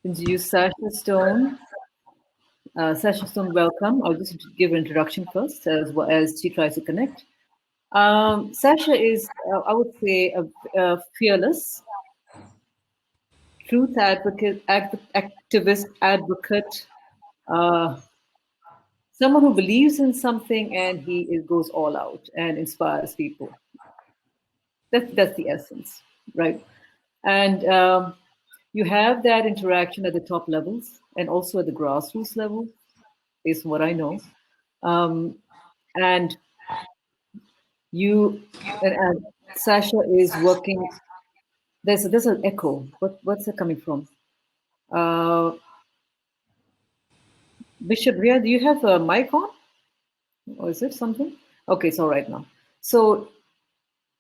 Introduce Sacha Stone. Sacha Stone, welcome. I'll just give an introduction first as well as she tries to connect. Sacha is, I would say, a fearless, truth advocate, activist, advocate, uh, someone who believes in something and goes all out and inspires people. That's the essence, right? And you have that interaction at the top levels and also at the grassroots level, based on what I know. And you and Sacha is working. There's an echo. What's that coming from? Uh, Bishop Riah, do you have a mic on, or is it something? Okay, it's all right now. So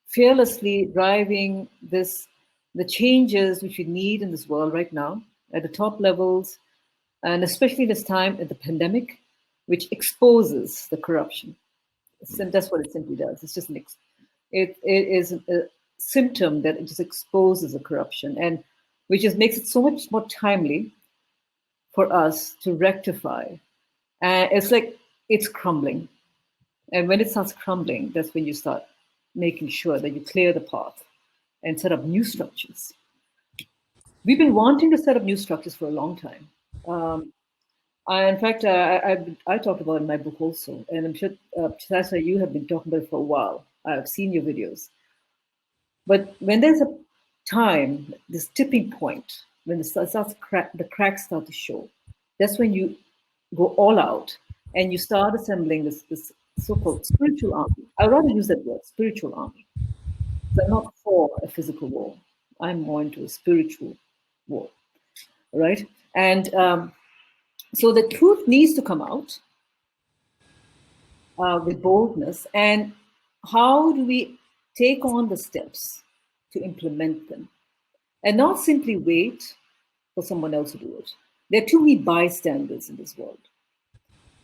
fearlessly driving the changes which we need in this world right now at the top levels, and especially this time at the pandemic, which exposes the corruption. That's what it simply does. It's just it is a symptom that it just exposes the corruption, and which just makes it so much more timely for us to rectify. And it's like it's crumbling. And when it starts crumbling, that's when you start making sure that you clear the path and set up new structures. We've been wanting to set up new structures for a long time. In fact, I talked about it in my book also, and I'm sure, Sacha, you have been talking about it for a while. I've seen your videos. But when there's a time, this tipping point, when the cracks start to show, that's when you go all out and you start assembling this so-called spiritual army. I'd rather use that word, spiritual army. I'm not for a physical war. I'm more into a spiritual war, right? And so the truth needs to come out with boldness. And how do we take on the steps to implement them? And not simply wait for someone else to do it. There are too many bystanders in this world.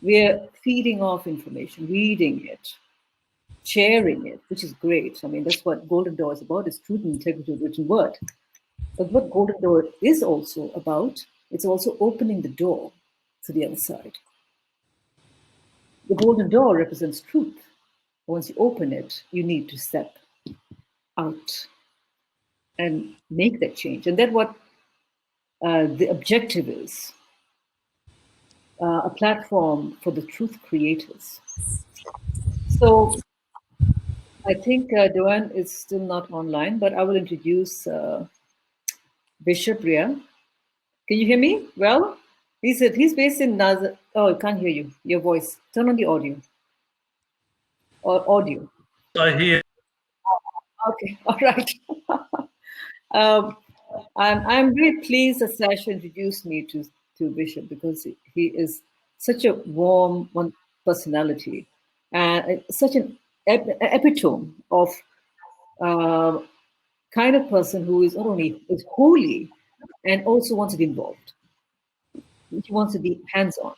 We're feeding off information, reading it, sharing it, which is great. I mean, that's what Golden Door is about, is truth and integrity of written word. But what Golden Door is also about, it's also opening the door to the other side. The Golden Door represents truth. Once you open it, you need to step out and make that change. And that's what the objective is, a platform for the truth creators. So I think Dounne is still not online, but I will introduce Bishop Riah. Can you hear me? Well, he's based in Nazar. Oh, I can't hear you. Your voice. Turn on the audio. Or audio. I hear. Okay, all right. I'm very pleased that Sacha introduced me to Bishop, because he is such a warm personality and such an epitome of kind of person who is not only is holy and also wants to be involved. He wants to be hands-on.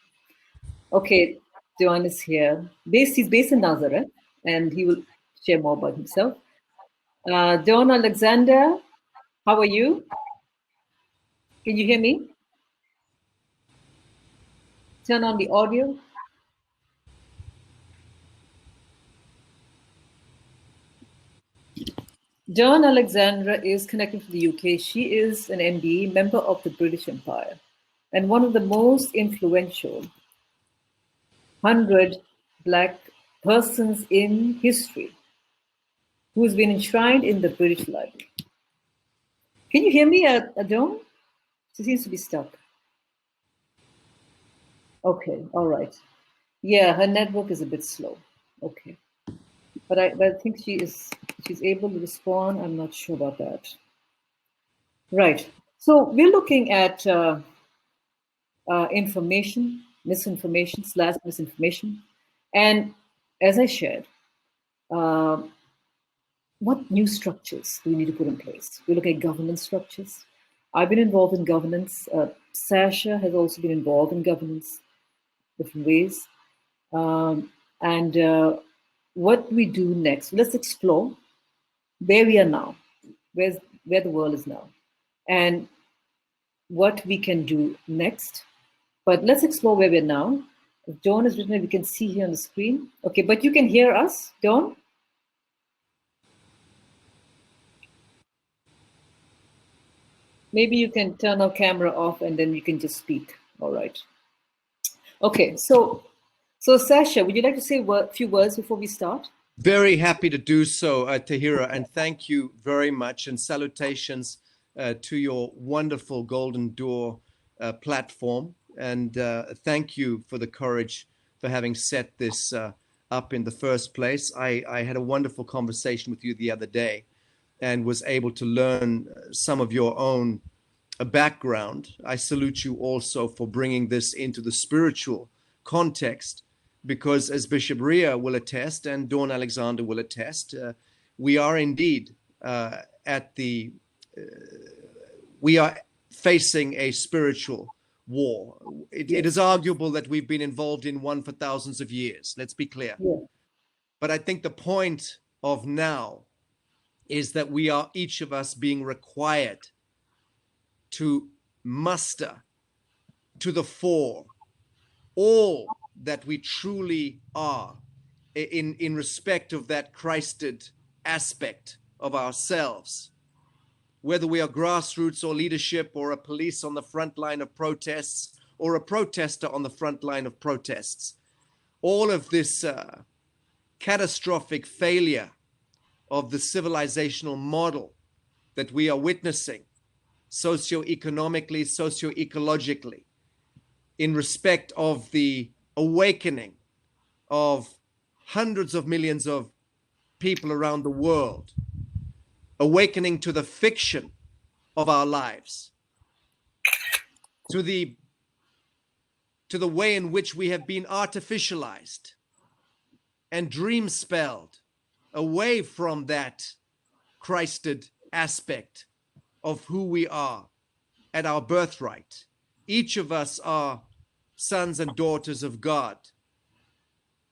Okay, Dounne is here. He's based in Nazareth, and he will share more about himself. Dounne Alexandra, how are you? Can you hear me? Turn on the audio. Dounne Alexandra is connected to the UK. She is an MBE, member of the British Empire, and one of the most influential 100 Black persons in history who has been enshrined in the British Library. Can you hear me, Dounne? She seems to be stuck. Okay, all right. Yeah, her network is a bit slow. Okay. But I think she's able to respond. I'm not sure about that. Right. So we're looking at information, misinformation / misinformation. And as I shared, what new structures do we need to put in place? We look at governance structures. I've been involved in governance. Sacha has also been involved in governance, different ways. And what we do next? Let's explore where we are now, where the world is now, and what we can do next. But let's explore where we're now. If Dawn is written, we can see here on the screen. Okay, but you can hear us, Dawn? Maybe you can turn our camera off and then you can just speak. All right. Okay, so Sacha, would you like to say a few words before we start? Very happy to do so, Tahira, and thank you very much, and salutations to your wonderful Golden Door platform, and thank you for the courage for having set this up in the first place. I had a wonderful conversation with you the other day and was able to learn some of your own background. I salute you also for bringing this into the spiritual context, because as Bishop Riah will attest and Daunne Alexandra will attest, we are indeed we are facing a spiritual war. It is arguable that we've been involved in one for thousands of years. Let's be clear. Yeah. But I think the point of now is that we are, each of us, being required to muster to the fore all that we truly are in respect of that Christed aspect of ourselves, whether we are grassroots or leadership or a police on the front line of protests or a protester on the front line of protests. All of this catastrophic failure of the civilizational model that we are witnessing socioeconomically, socioecologically, in respect of the awakening of hundreds of millions of people around the world, awakening to the fiction of our lives, to the way in which we have been artificialized and dream spelled away from that Christed aspect of who we are at our birthright. Each of us are sons and daughters of God.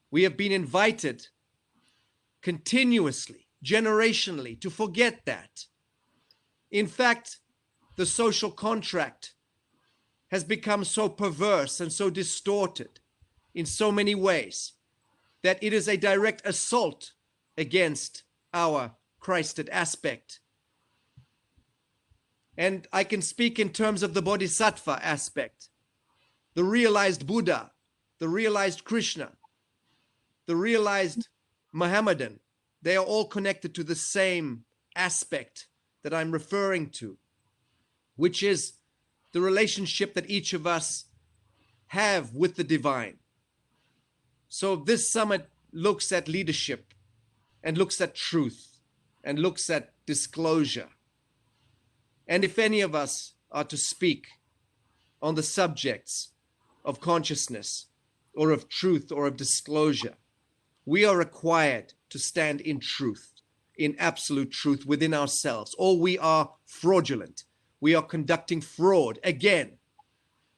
We have been invited continuously, generationally, to forget that. In fact, the social contract has become so perverse and so distorted in so many ways that it is a direct assault against our Christed aspect. And I can speak in terms of the Bodhisattva aspect, the realized Buddha, the realized Krishna, the realized Mohammedan. They are all connected to the same aspect that I'm referring to, which is the relationship that each of us have with the divine. So this summit looks at leadership and looks at truth and looks at disclosure. And if any of us are to speak on the subjects of consciousness or of truth or of disclosure, we are required to stand in truth, in absolute truth within ourselves, or we are fraudulent. We are conducting fraud again.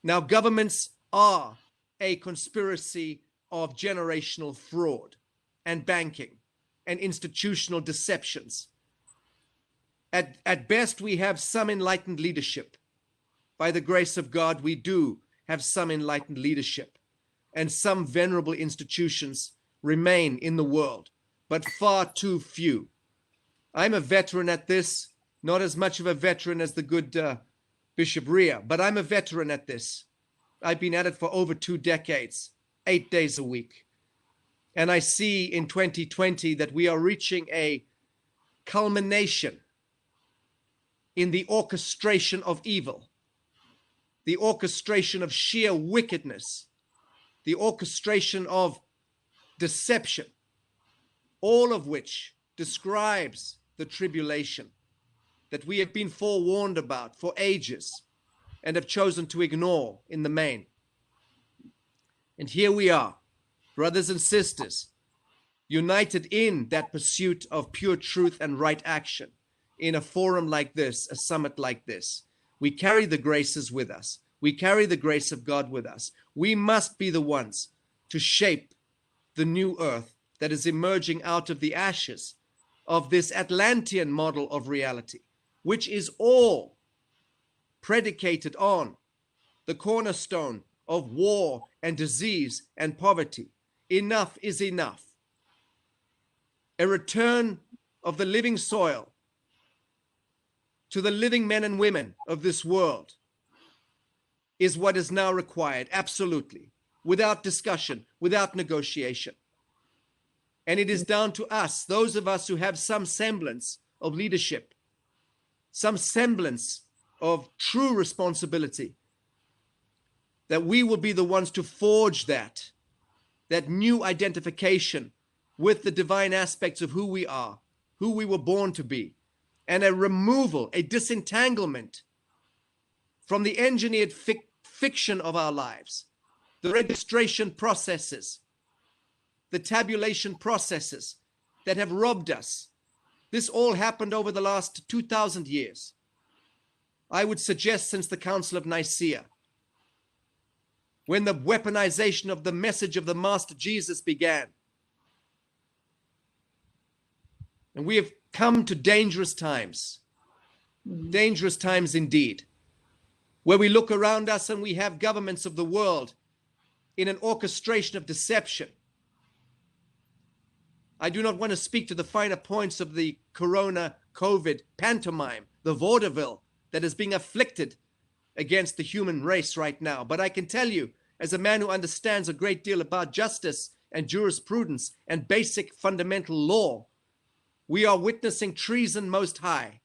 Now, governments are a conspiracy of generational fraud and banking and institutional deceptions. At best, we have some enlightened leadership. By the grace of God, we do have some enlightened leadership, and some venerable institutions remain in the world, but far too few. I'm a veteran at this, not as much of a veteran as the good Bishop Riah, but I'm a veteran at this. I've been at it for over 2 decades, 8 days a week. And I see in 2020 that we are reaching a culmination in the orchestration of evil, the orchestration of sheer wickedness, the orchestration of deception, all of which describes the tribulation that we have been forewarned about for ages and have chosen to ignore in the main. And here we are, brothers and sisters, united in that pursuit of pure truth and right action in a forum like this, a summit like this. We carry the graces with us. We carry the grace of God with us. We must be the ones to shape the new earth that is emerging out of the ashes of this Atlantean model of reality, which is all predicated on the cornerstone of war and disease and poverty. Enough is enough. A return of the living soil to the living men and women of this world is what is now required, absolutely, without discussion, without negotiation. And it is down to us, those of us who have some semblance of leadership, some semblance of true responsibility, that we will be the ones to forge that new identification with the divine aspects of who we are, who we were born to be, and a removal, a disentanglement from the engineered fiction of our lives, the registration processes, the tabulation processes that have robbed us. This all happened over the last 2,000 years. I would suggest since the Council of Nicaea, when the weaponization of the message of the Master Jesus began. And we have come to dangerous times indeed, where we look around us and we have governments of the world in an orchestration of deception. I do not want to speak to the finer points of the Corona COVID pantomime, the vaudeville that is being afflicted against the human race right now. But I can tell you, as a man who understands a great deal about justice and jurisprudence and basic fundamental law, we are witnessing treason most high,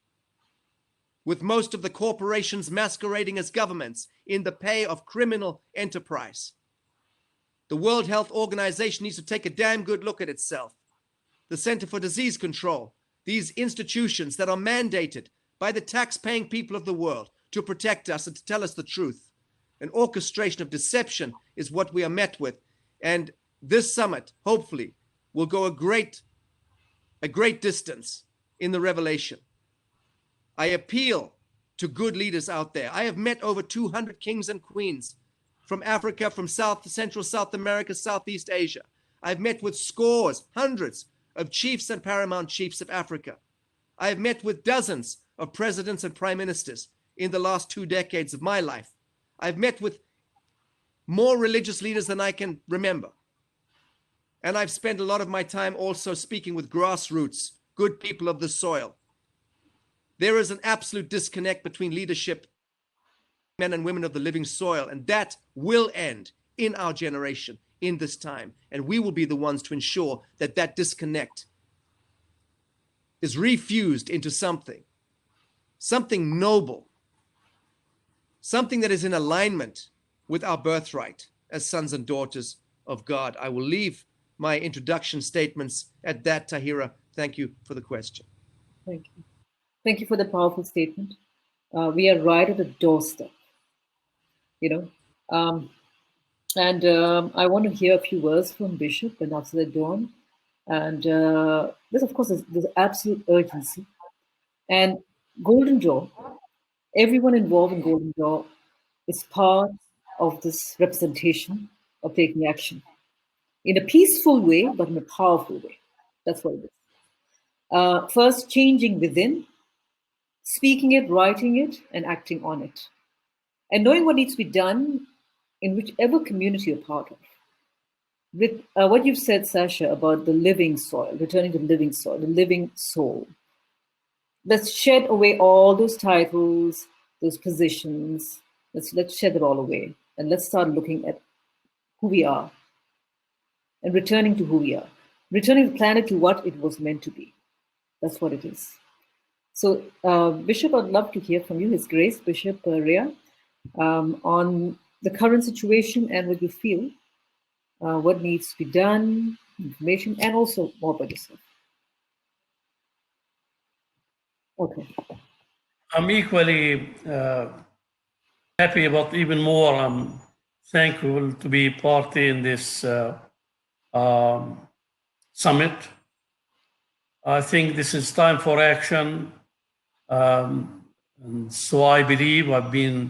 with most of the corporations masquerading as governments in the pay of criminal enterprise. The World Health Organization needs to take a damn good look at itself. The Center for Disease Control, these institutions that are mandated by the tax-paying people of the world to protect us and to tell us the truth. An orchestration of deception is what we are met with. And this summit, hopefully, will go a great distance in the revelation. I appeal to good leaders out there. I have met over 200 kings and queens from Africa, from Central South America, Southeast Asia. I've met with scores, hundreds of chiefs and paramount chiefs of Africa. I have met with dozens of presidents and prime ministers in the last 2 decades of my life. I've met with more religious leaders than I can remember. And I've spent a lot of my time also speaking with grassroots, good people of the soil. There is an absolute disconnect between leadership, men and women of the living soil, and that will end in our generation, in this time. And we will be the ones to ensure that that disconnect is refused into something noble, something that is in alignment with our birthright as sons and daughters of God. I will leave my introduction statements at that, Tahira. Thank you for the question. Thank you. Thank you for the powerful statement. We are right at the doorstep, and I want to hear a few words from Bishop and after that Dawn. And this, of course, there's absolute urgency. And Golden Jaw, everyone involved in Golden Jaw is part of this representation of taking action in a peaceful way, but in a powerful way. That's what it is. First, changing within, speaking it, writing it, and acting on it. And knowing what needs to be done in whichever community you're part of. With what you've said, Sacha, about the living soil, returning to the living soil, the living soul. Let's shed away all those titles, those positions. Let's shed it all away. And let's start looking at who we are and returning to who we are. Returning the planet to what it was meant to be. That's what it is. So, Bishop, I'd love to hear from you, His Grace, Bishop Riah, on the current situation and what you feel, what needs to be done, information, and also more about yourself. Okay. I'm equally happy, but even more, I'm thankful to be part in this summit. I think this is time for action. And so I believe I've been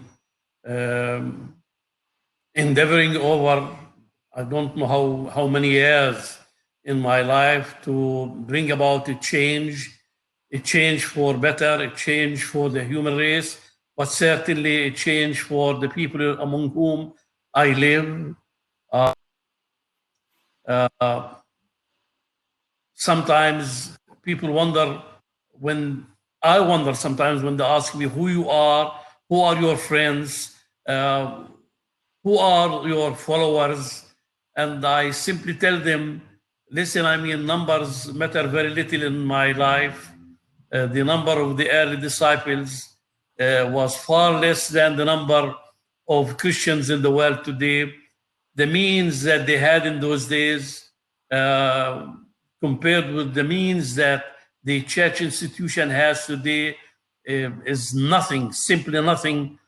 endeavoring over, I don't know how many years in my life to bring about a change for better, a change for the human race, but certainly a change for the people among whom I live. Sometimes people wonder when I wonder sometimes when they ask me who you are, who are your friends, who are your followers, and I simply tell them, listen, I mean, numbers matter very little in my life. The number of the early disciples was far less than the number of Christians in the world today. The means that they had in those days, compared with the means that the church institution has today, is nothing, simply nothing.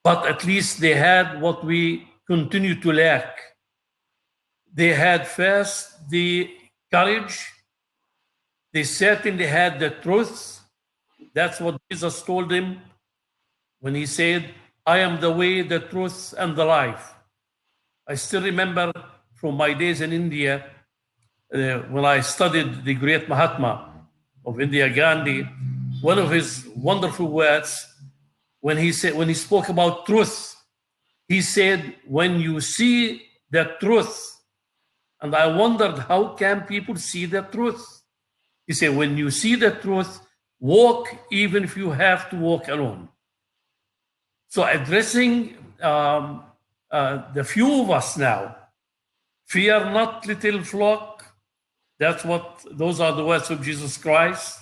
But at least they had what we continue to lack. They had first the courage. They certainly had the truth. That's what Jesus told them when he said, I am the way, the truth, and the life. I still remember from my days in India, when I studied the great Mahatma of India, Gandhi, one of his wonderful words, when he spoke about truth, he said, when you see the truth, and I wondered, how can people see the truth? He said, when you see the truth, walk even if you have to walk alone. So addressing the few of us now, fear not, little flock. Those are the words of Jesus Christ.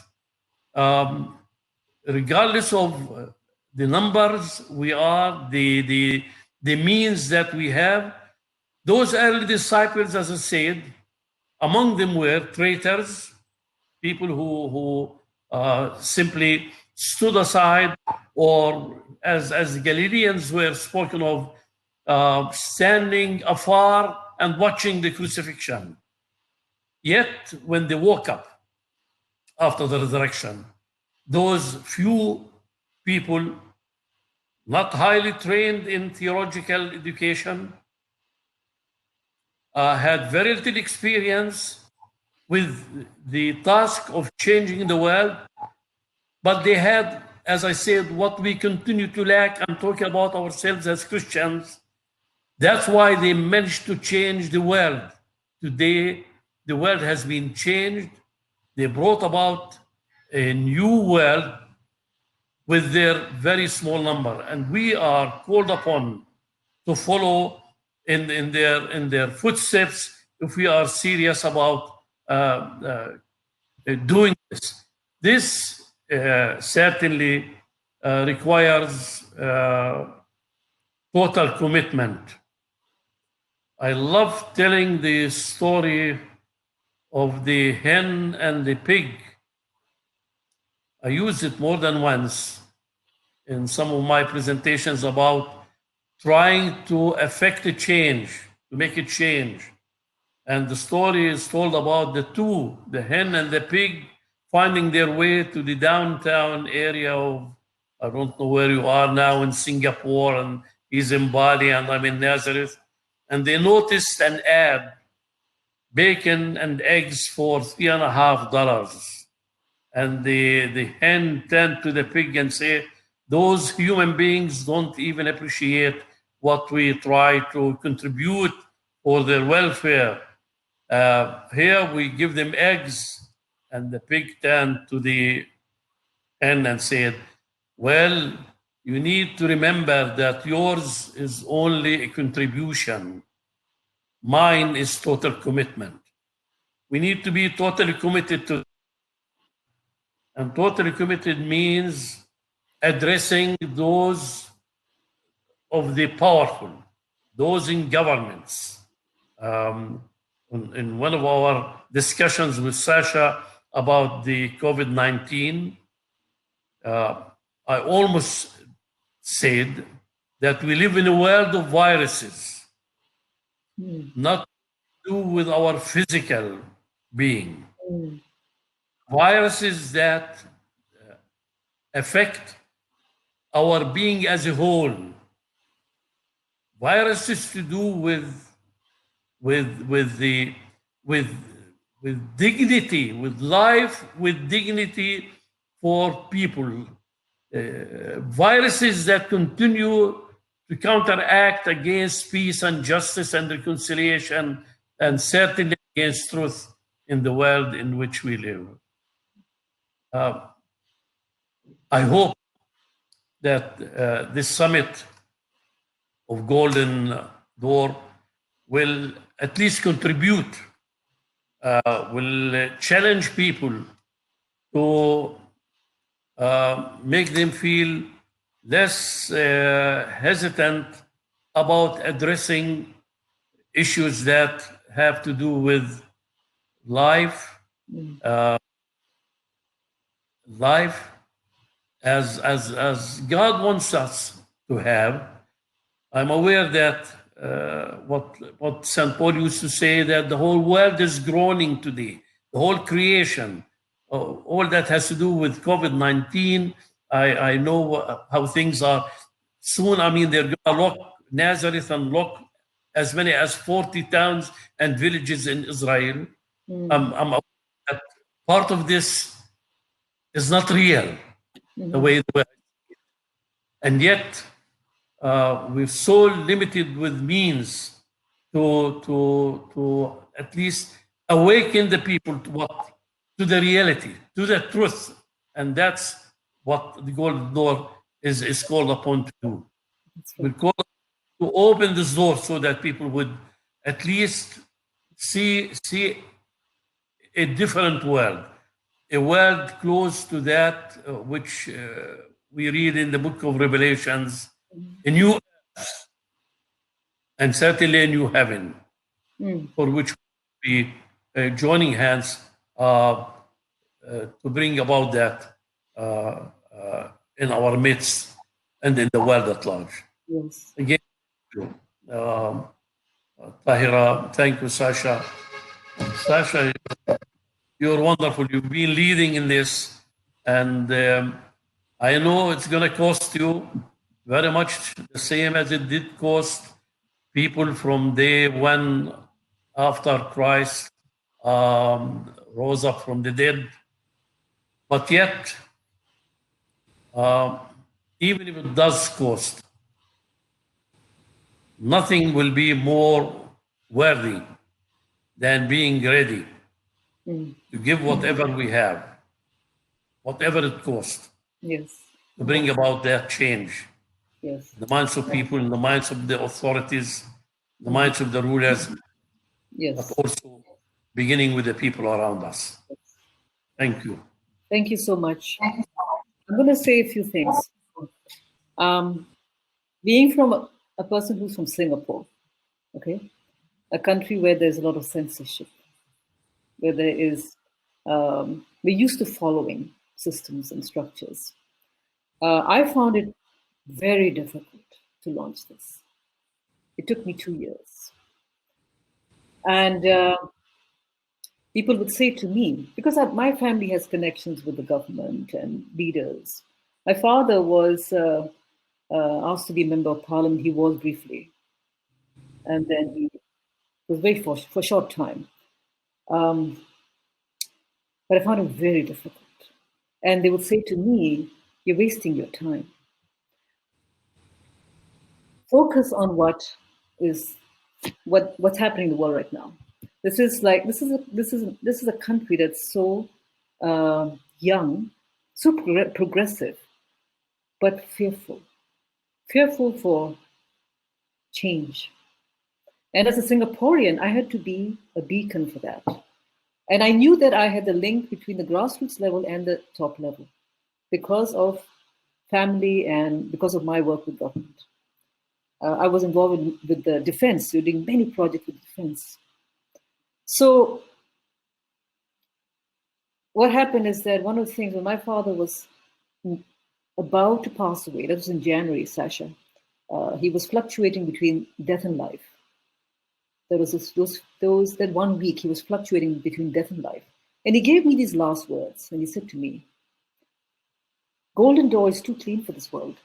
Regardless of the numbers we are, the means that we have, those early disciples, as I said, among them were traitors, people who simply stood aside, or as the Galileans were spoken of, standing afar and watching the crucifixion. Yet, when they woke up after the resurrection, those few people, not highly trained in theological education, had very little experience with the task of changing the world, but they had, as I said, what we continue to lack. I'm talking about ourselves as Christians. That's why they managed to change the world. Today, the world has been changed. They brought about a new world with their very small number, and we are called upon to follow in their footsteps if we are serious about doing this. This certainly requires total commitment. I love telling the story of the hen and the pig. I used it more than once in some of my presentations about trying to affect a change, to make a change. And the story is told about the two, the hen and the pig, finding their way to the downtown area of, I don't know where you are now, in Singapore, and he's in Bali and I'm in Nazareth. And they noticed an ad, bacon and eggs for $3.50. And the hen turned to the pig and said, those human beings don't even appreciate what we try to contribute for their welfare. Here we give them eggs. And the pig turned to the hen and said, well, you need to remember that yours is only a contribution. Mine is total commitment. We need to be totally committed to, and totally committed means addressing those of the powerful, those in governments. In one of our discussions with Sacha about the COVID-19, I almost said that we live in a world of viruses, not to do with our physical being. Viruses that affect our being as a whole. Viruses to do with dignity, with life, with dignity for people. viruses that continue to counteract against peace and justice and reconciliation, and certainly against truth in the world in which we live. I hope that this summit of Golden Door will at least contribute, will challenge people to make them feel less hesitant about addressing issues that have to do with life, life as God wants us to have. I'm aware that what St. Paul used to say, that the whole world is groaning today, the whole creation, all that has to do with COVID-19. I know how things are. Soon, I mean, they're going to lock Nazareth and lock as many as 40 towns and villages in Israel. I'm aware that part of this is not real, the way and yet we're so limited with means to at least awaken the people to the reality, to the truth, and that's what the Golden Door is called upon to do. We're called to open this door so that people would at least see a different world, a world close to that which we read in the book of Revelations, a new earth and certainly a new heaven, for which we be joining hands to bring about that in our midst and in the world at large. Yes. Again, Tahira, thank you, Sacha. Sacha, you're wonderful. You've been leading in this, and I know it's going to cost you very much the same as it did cost people from day one after Christ rose up from the dead. But yet, even if it does cost, nothing will be more worthy than being ready to give whatever we have, whatever it costs, Yes. to bring about that change Yes. in the minds of people, in the minds of the authorities, in the minds of the rulers, Yes. but also beginning with the people around us. Thank you. Thank you so much. I'm going to say a few things. Being from a person who's from Singapore, okay, a country where there's a lot of censorship, where there is, we're used to following systems and structures. I found it very difficult to launch this. It took me 2 years. And people would say to me, because my family has connections with the government and leaders. My father was asked to be a member of parliament. He was briefly. And then he was very for a short time. But I found it very difficult. And they would say to me, you're wasting your time. Focus on what's happening in the world right now. This is a country that's so young, so progressive, but fearful for change. And as a Singaporean, I had to be a beacon for that. And I knew that I had the link between the grassroots level and the top level because of family and because of my work with government. I was involved with the defense, doing many projects with defense. So what happened is that one of the things, when my father was about to pass away, that was in January, Sacha, he was fluctuating between death and life. There was that 1 week he was fluctuating between death and life. And he gave me these last words, and he said to me, Golden Door is too clean for this world,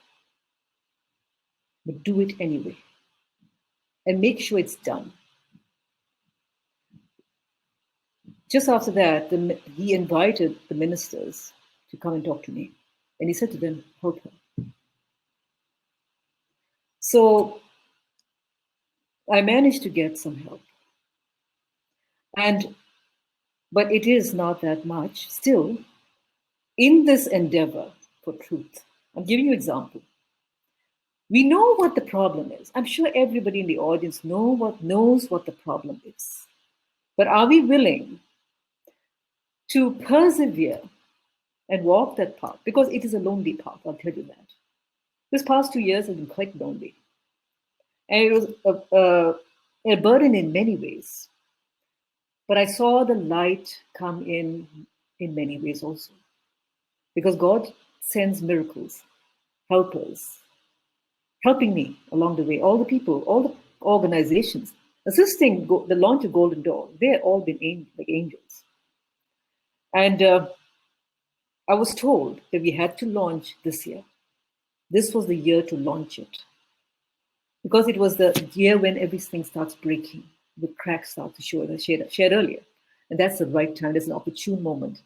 but do it anyway. And make sure it's done. Just after that, he invited the ministers to come and talk to me. And he said to them, help her. So I managed to get some help. But it is not that much. Still, in this endeavor for truth, I'm giving you an example. We know what the problem is. I'm sure everybody in the audience knows what the problem is. But are we willing to persevere and walk that path? Because it is a lonely path, I'll tell you that. This past 2 years have been quite lonely. And it was a burden in many ways. But I saw the light come in many ways also. Because God sends miracles, helpers, helping me along the way. All the people, all the organizations assisting the launch of Golden Dawn, they've all been like angels. And I was told that we had to launch this year. This was the year to launch it. Because it was the year when everything starts breaking, the cracks start to show, as I shared earlier. And that's the right time. There's an opportune moment.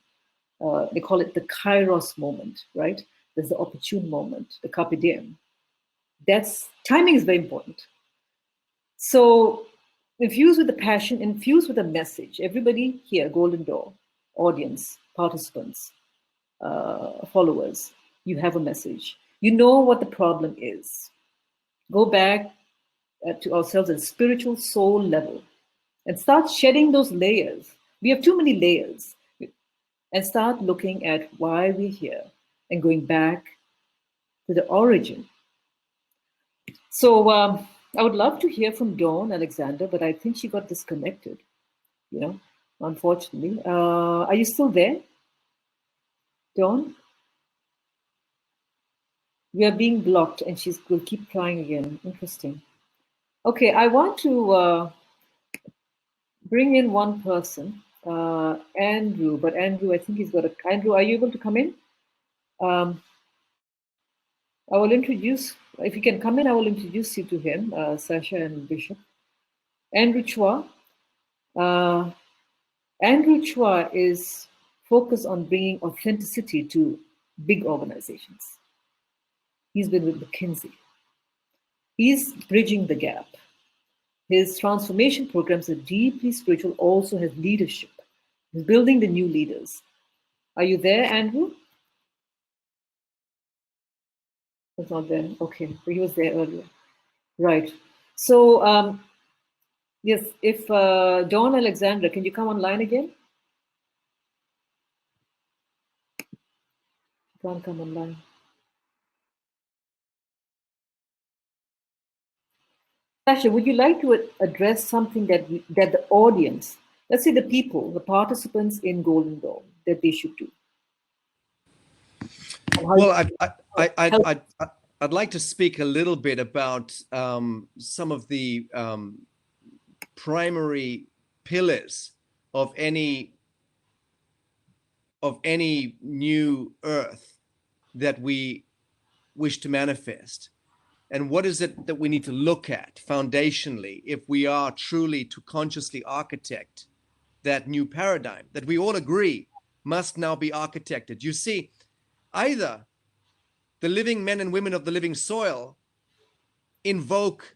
They call it the Kairos moment, right? There's the opportune moment, the carpe diem. Timing is very important. So infused with the passion, infused with a message. Everybody here, Golden Door, audience, participants, followers, you have a message. You know what the problem is. Go back to ourselves at a spiritual soul level and start shedding those layers. We have too many layers. And start looking at why we're here and going back to the origin. So I would love to hear from Daunne, Alexandra, but I think she got disconnected, unfortunately. Are you still there, Daunne? We are being blocked and will keep trying again. Interesting. Okay, I want to bring in one person, Andrew, but Andrew, I think Andrew, are you able to come in? I will introduce, if you can come in, I will introduce you to him, Sacha and Bishop. Andrew Chua. Andrew Chua is focused on bringing authenticity to big organizations. He's been with McKinsey. He's bridging the gap. His transformation programs are deeply spiritual, also has leadership. He's building the new leaders. Are you there, Andrew? He's not there. Okay, but he was there earlier. Right. So, yes, if Daunne, Alexandra, can you come online again? You can't come online. Sacha, would you like to address something that the audience, let's say the people, the participants in Golden Dawn, that they should do? Well, I'd like to speak a little bit about some of the primary pillars of any new earth that we wish to manifest. And what is it that we need to look at foundationally if we are truly to consciously architect that new paradigm that we all agree must now be architected? You see, either the living men and women of the living soil invoke,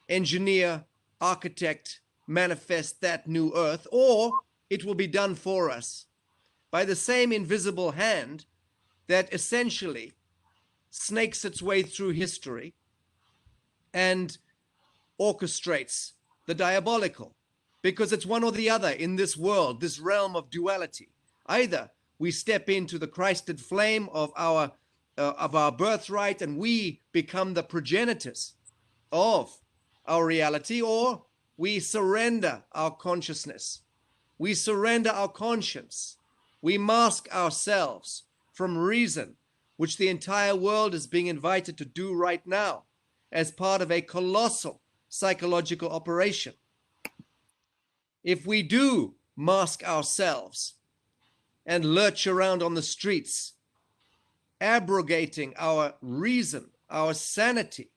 engineer, architect, manifest that new earth, or it will be done for us by the same invisible hand that essentially snakes its way through history and orchestrates the diabolical, because it's one or the other in this world, this realm of duality. Either we step into the Christed flame of our birthright and we become the progenitors of our reality, or we surrender our consciousness, we surrender our conscience, we mask ourselves from reason, which the entire world is being invited to do right now as part of a colossal psychological operation. If we do mask ourselves and lurch around on the streets, abrogating our reason, our sanity,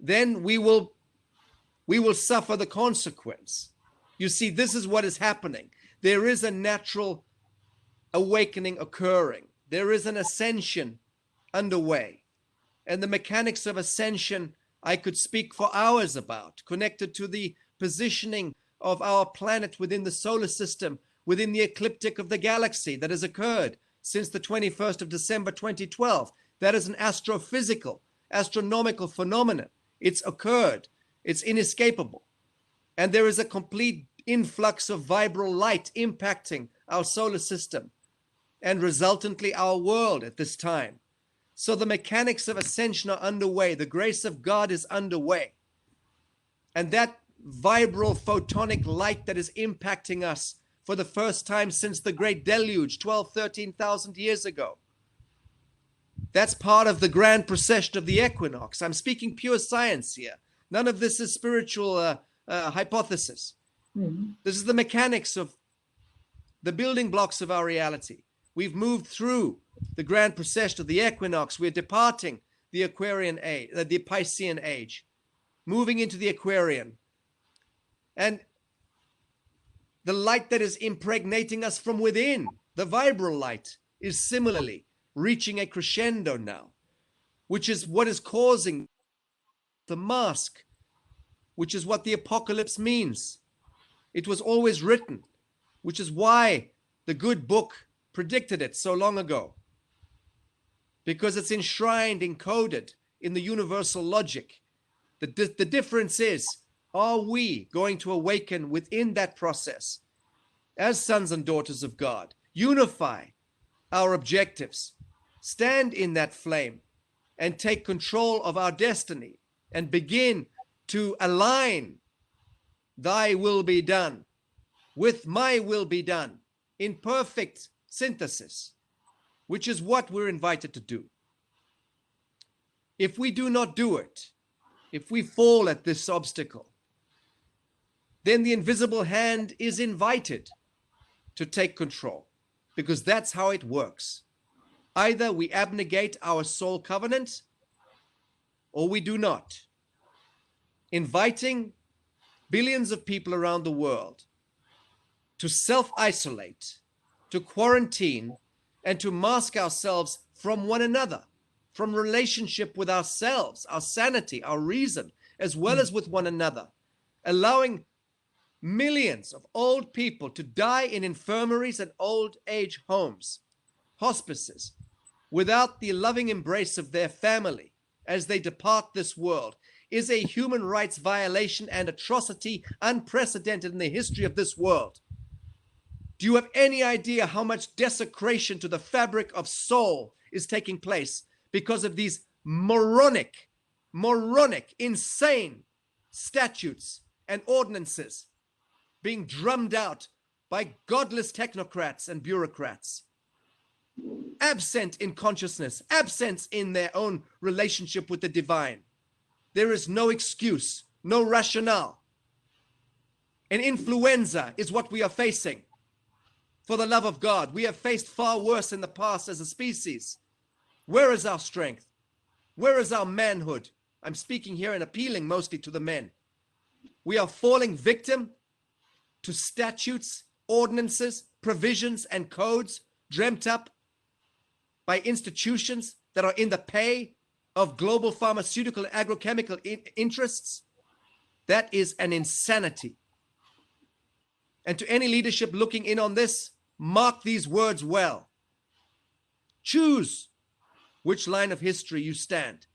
then we will suffer the consequence. You see, this is what is happening. There is a natural awakening occurring. there is an ascension underway. And the mechanics of ascension I could speak for hours about, connected to the positioning of our planet within the solar system, within the ecliptic of the galaxy that has occurred since the 21st of December 2012. That is an astrophysical, astronomical phenomenon. It's occurred. It's inescapable. And there is a complete influx of vibral light impacting our solar system and resultantly our world at this time. So the mechanics of ascension are underway. The grace of God is underway. And that vibral photonic light that is impacting us for the first time since the great deluge 12, 13,000 years ago. That's part of the grand procession of the equinox. I'm speaking pure science here. None of this is spiritual hypothesis. Mm-hmm. This is the mechanics of the building blocks of our reality. We've moved through the grand procession of the equinox. We're departing the Aquarian age, the Piscean age, moving into the Aquarian. And the light that is impregnating us from within, the vibral light, is similarly reaching a crescendo now, which is what is causing the mask, which is what the apocalypse means. It was always written, which is why the good book predicted it so long ago, because it's enshrined, encoded in the universal logic. The difference is, are we going to awaken within that process as sons and daughters of God, unify our objectives, stand in that flame, and take control of our destiny and begin to align thy will be done with my will be done in perfect synthesis, which is what we're invited to do. If we do not do it, if we fall at this obstacle, then the invisible hand is invited to take control, because that's how it works. Either we abnegate our soul covenant or we do not. Inviting billions of people around the world to self-isolate, to quarantine, and to mask ourselves from one another, from relationship with ourselves, our sanity, our reason, as well as with one another, allowing millions of old people to die in infirmaries and old age homes, hospices, without the loving embrace of their family as they depart this world, is a human rights violation and atrocity unprecedented in the history of this world. Do you have any idea how much desecration to the fabric of soul is taking place because of these moronic, insane statutes and ordinances being drummed out by godless technocrats and bureaucrats, absent in consciousness, absent in their own relationship with the divine? There is no excuse, no rationale. An influenza is what we are facing. For the love of God, we have faced far worse in the past as a species. Where is our strength? Where is our manhood? I'm speaking here and appealing mostly to the men. We are falling victim to statutes, ordinances, provisions, and codes dreamt up by institutions that are in the pay of global pharmaceutical and agrochemical interests. That is an insanity. And to any leadership looking in on this, mark these words well. Choose which line of history you stand.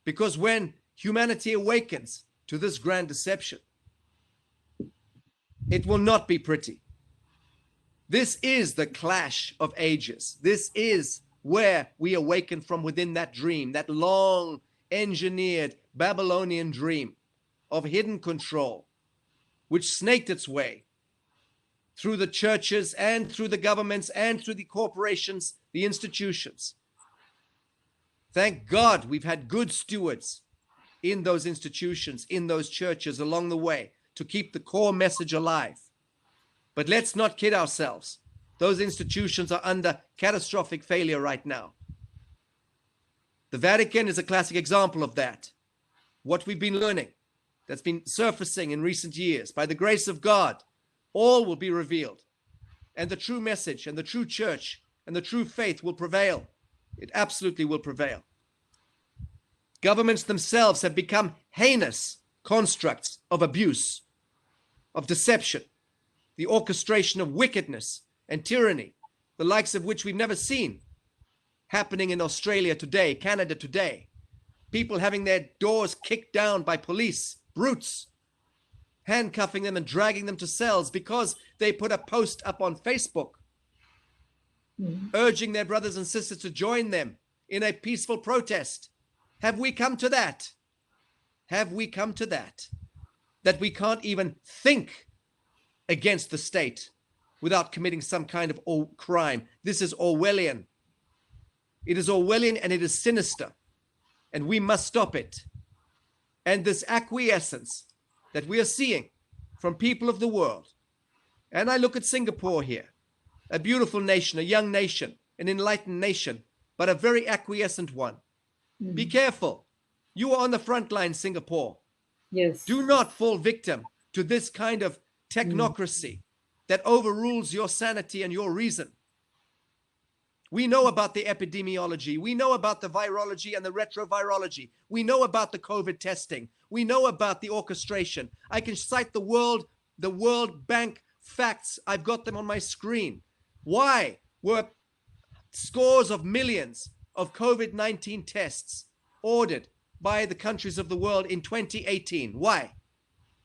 Because when humanity awakens to this grand deception, it will not be pretty. This is the clash of ages. This is where we awaken from within that dream, that long engineered Babylonian dream of hidden control, which snaked its way through the churches and through the governments and through the corporations, the institutions. Thank God we've had good stewards in those institutions, in those churches along the way to keep the core message alive. But let's not kid ourselves. Those institutions are under catastrophic failure right now. The Vatican is a classic example of that. What we've been learning, that's been surfacing in recent years, by the grace of God, all will be revealed. And the true message and the true church and the true faith will prevail. It absolutely will prevail. Governments themselves have become heinous constructs of abuse, of deception, the orchestration of wickedness and tyranny, the likes of which we've never seen happening in Australia today, Canada today. People having their doors kicked down by police, brutes, handcuffing them and dragging them to cells because they put a post up on Facebook, urging their brothers and sisters to join them in a peaceful protest. Have we come to that? Have we come to that? That we can't even think against the state without committing some kind of crime. This is Orwellian. It is Orwellian and it is sinister. And we must stop it. And this acquiescence that we are seeing from people of the world. And I look at Singapore here, a beautiful nation, a young nation, an enlightened nation, but a very acquiescent one. Be careful. You are on the front line, Singapore. Yes. Do not fall victim to this kind of technocracy that overrules your sanity and your reason. We know about the epidemiology. We know about the virology and the retrovirology. We know about the COVID testing. We know about the orchestration. I can cite the World Bank facts. I've got them on my screen. Why were scores of millions of COVID-19 tests ordered by the countries of the world in 2018? Why?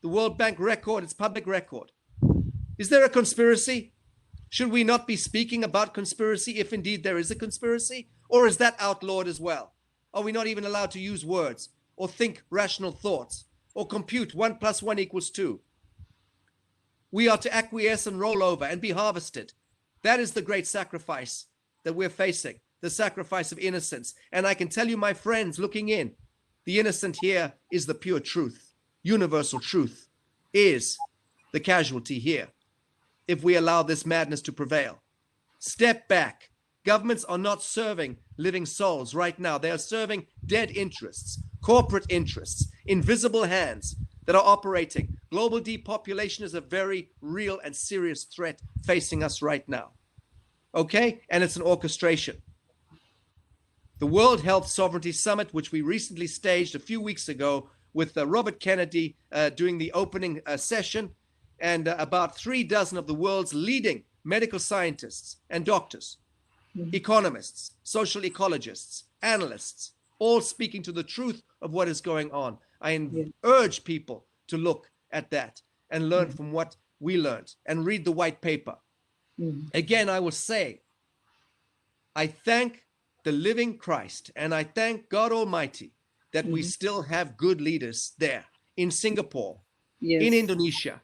The World Bank record, it's public record. Is there a conspiracy? Should we not be speaking about conspiracy if indeed there is a conspiracy? Or is that outlawed as well? Are we not even allowed to use words or think rational thoughts or compute 1 + 1 = 2? We are to acquiesce and roll over and be harvested. That is the great sacrifice that we're facing, the sacrifice of innocence. And I can tell you, my friends looking in, the innocent here is the pure truth. Universal truth is the casualty here if we allow this madness to prevail. Step back. Governments are not serving living souls right now. They are serving dead interests, corporate interests, invisible hands that are operating. Global depopulation is a very real and serious threat facing us right now. Okay? And it's an orchestration. The World Health Sovereignty Summit, which we recently staged a few weeks ago with Robert Kennedy doing the opening session, and about 36 of the world's leading medical scientists and doctors, economists, social ecologists, analysts, all speaking to the truth of what is going on. I urge people to look at that and learn from what we learned and read the white paper. Again, I will say, I thank the living Christ and I thank God Almighty that we still have good leaders there in Singapore, in Indonesia,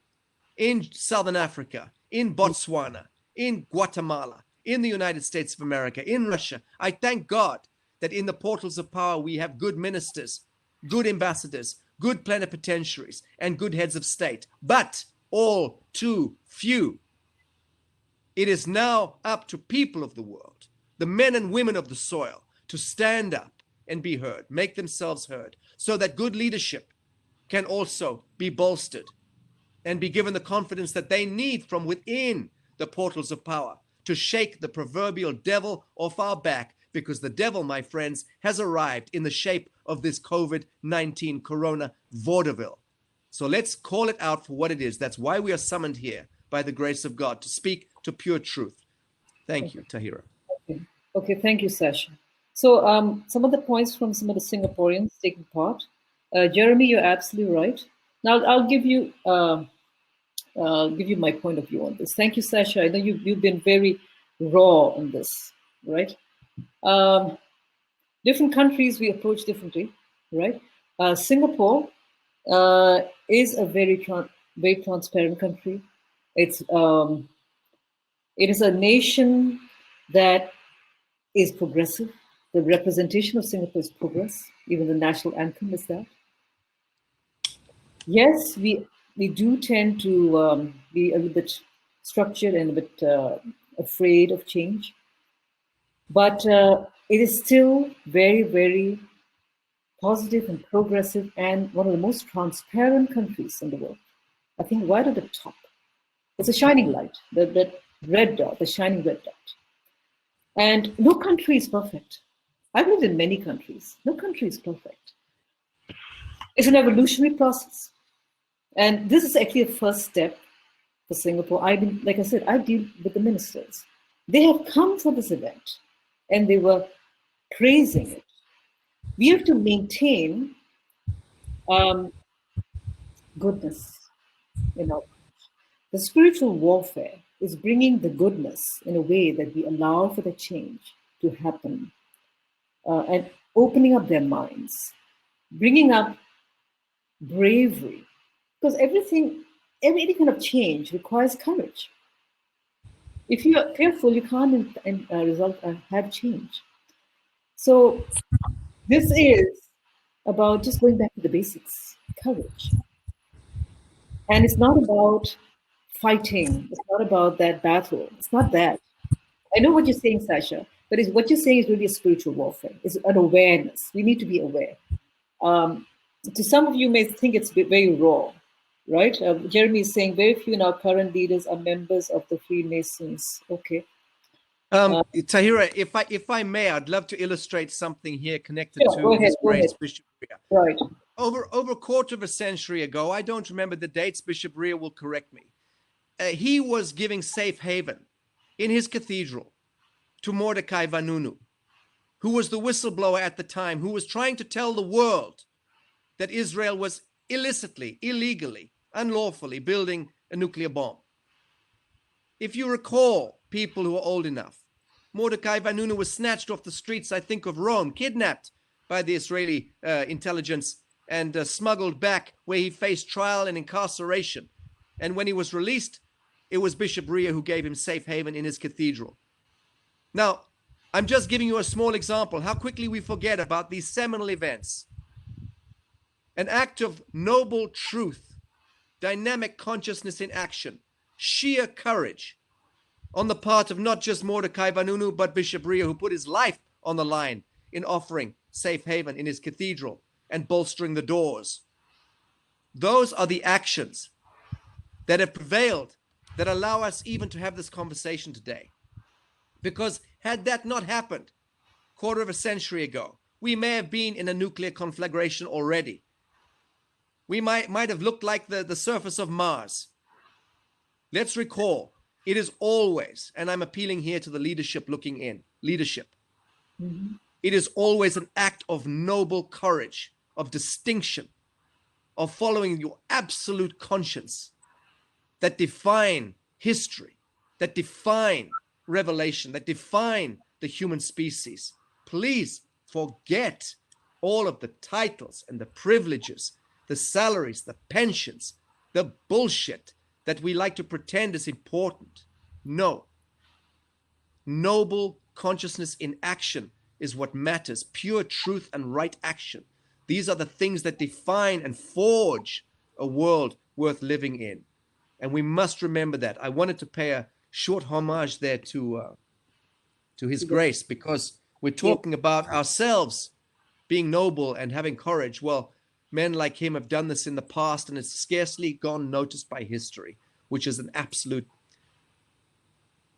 in Southern Africa, in Botswana, in Guatemala, in the United States of America, in Russia. I thank God that in the portals of power we have good ministers, good ambassadors, good plenipotentiaries, and good heads of state, but all too few. It is now up to people of the world, the men and women of the soil, to stand up and be heard, make themselves heard, so that good leadership can also be bolstered and be given the confidence that they need from within the portals of power to shake the proverbial devil off our back, because the devil, my friends, has arrived in the shape of this COVID-19 corona vaudeville. So let's call it out for what it is. That's why we are summoned here by the grace of God to speak to pure truth. Thank you, Tahira. Okay, thank you, Sacha. So some of the points from some of the Singaporeans taking part. Jeremy, you're absolutely right. Now I'll give you my point of view on this. Thank you, Sacha. I know you've been very raw on this, right? Different countries we approach differently, right? Singapore is a very transparent country. It is a nation that is progressive. The representation of Singapore is progress. Even the national anthem is that. Yes, we do tend to be a little bit structured and a bit afraid of change. But it is still very, very positive and progressive and one of the most transparent countries in the world. I think right at the top. It's a shining light, that red dot, the shining red dot. And no country is perfect. I've lived in many countries. No country is perfect. It's an evolutionary process. And this is actually a first step for Singapore. Like I said, I deal with the ministers. They have come for this event and they were praising it. We have to maintain goodness in our life. The spiritual warfare is bringing the goodness in a way that we allow for the change to happen and opening up their minds, bringing up bravery, because any kind of change requires courage. If you are fearful, you can't have change. So this is about just going back to the basics, courage. And it's not about fighting. It's not about that battle. It's not that. I know what you're saying, Sacha, but what you're saying is really a spiritual warfare. It's an awareness. We need to be aware. To some of you may think it's very raw, right? Jeremy is saying very few in our current leaders are members of the Freemasons. Okay. Tahira, if I may, I'd love to illustrate something here connected to His Grace Bishop Riah. Right. Over a quarter of a century ago, I don't remember the dates, Bishop Riah will correct me. He was giving safe haven in his cathedral to Mordecai Vanunu, who was the whistleblower at the time, who was trying to tell the world that Israel was illicitly, illegally, unlawfully building a nuclear bomb. If you recall, people who are old enough, Mordecai Vanunu was snatched off the streets, I think, of Rome, kidnapped by the Israeli intelligence and smuggled back where he faced trial and incarceration. And when he was released, it was Bishop Riah who gave him safe haven in his cathedral. Now, I'm just giving you a small example, how quickly we forget about these seminal events. An act of noble truth, dynamic consciousness in action, sheer courage on the part of not just Mordecai Vanunu, but Bishop Riah, who put his life on the line in offering safe haven in his cathedral and bolstering the doors. Those are the actions that have prevailed, that allow us even to have this conversation today. Because had that not happened quarter of a century ago, we may have been in a nuclear conflagration already. We might have looked like the surface of Mars. Let's recall, it is always, and I'm appealing here to the leadership looking in, leadership. Mm-hmm. It is always an act of noble courage, of distinction, of following your absolute conscience that define history, that define revelation, that define the human species. Please forget all of the titles and the privileges, the salaries, the pensions, the bullshit that we like to pretend is important. No. Noble consciousness in action is what matters. Pure truth and right action. These are the things that define and forge a world worth living in. And we must remember that. I wanted to pay a short homage there to His Grace, because we're talking about ourselves being noble and having courage. Well, men like him have done this in the past, and it's scarcely gone noticed by history, which is an absolute,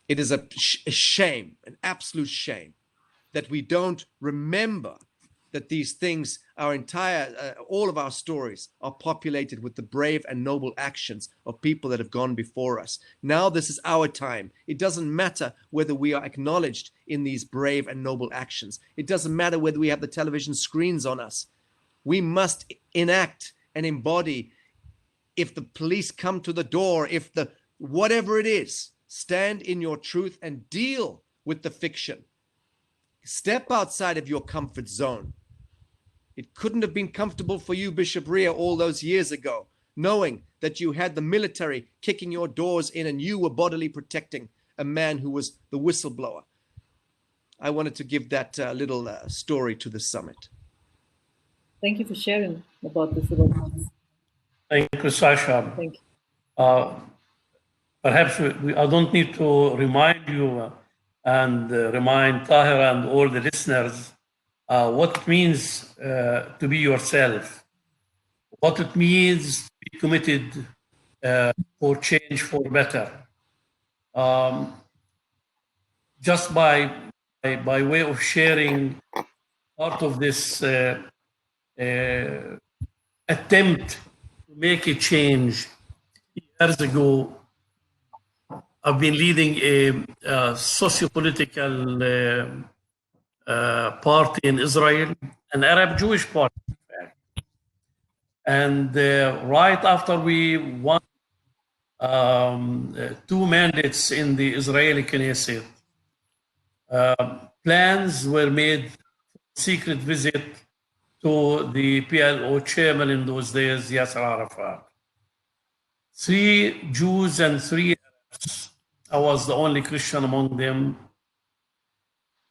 it is a shame, an absolute shame that we don't remember that these things, our entire, all of our stories are populated with the brave and noble actions of people that have gone before us. Now this is our time. It doesn't matter whether we are acknowledged in these brave and noble actions. It doesn't matter whether we have the television screens on us. We must enact and embody. If the police come to the door, if the whatever it is, stand in your truth and deal with the fiction. Step outside of your comfort zone. It couldn't have been comfortable for you, Bishop Riah, all those years ago, knowing that you had the military kicking your doors in and you were bodily protecting a man who was the whistleblower. I wanted to give that little story to the summit. Thank you for sharing about this. Thank you, Sacha. Thank you. Perhaps I don't need to remind you and remind Tahira and all the listeners what it means to be yourself, what it means to be committed for change for better. Just by by way of sharing part of this attempt to make a change. Years ago, I've been leading a socio-political party in Israel, an Arab Jewish party, in fact. And right after we won 2 mandates in the Israeli Knesset, plans were made for secret visit to the PLO chairman in those days, Yasser Arafat. 3 Jews and 3 Arabs, I was the only Christian among them,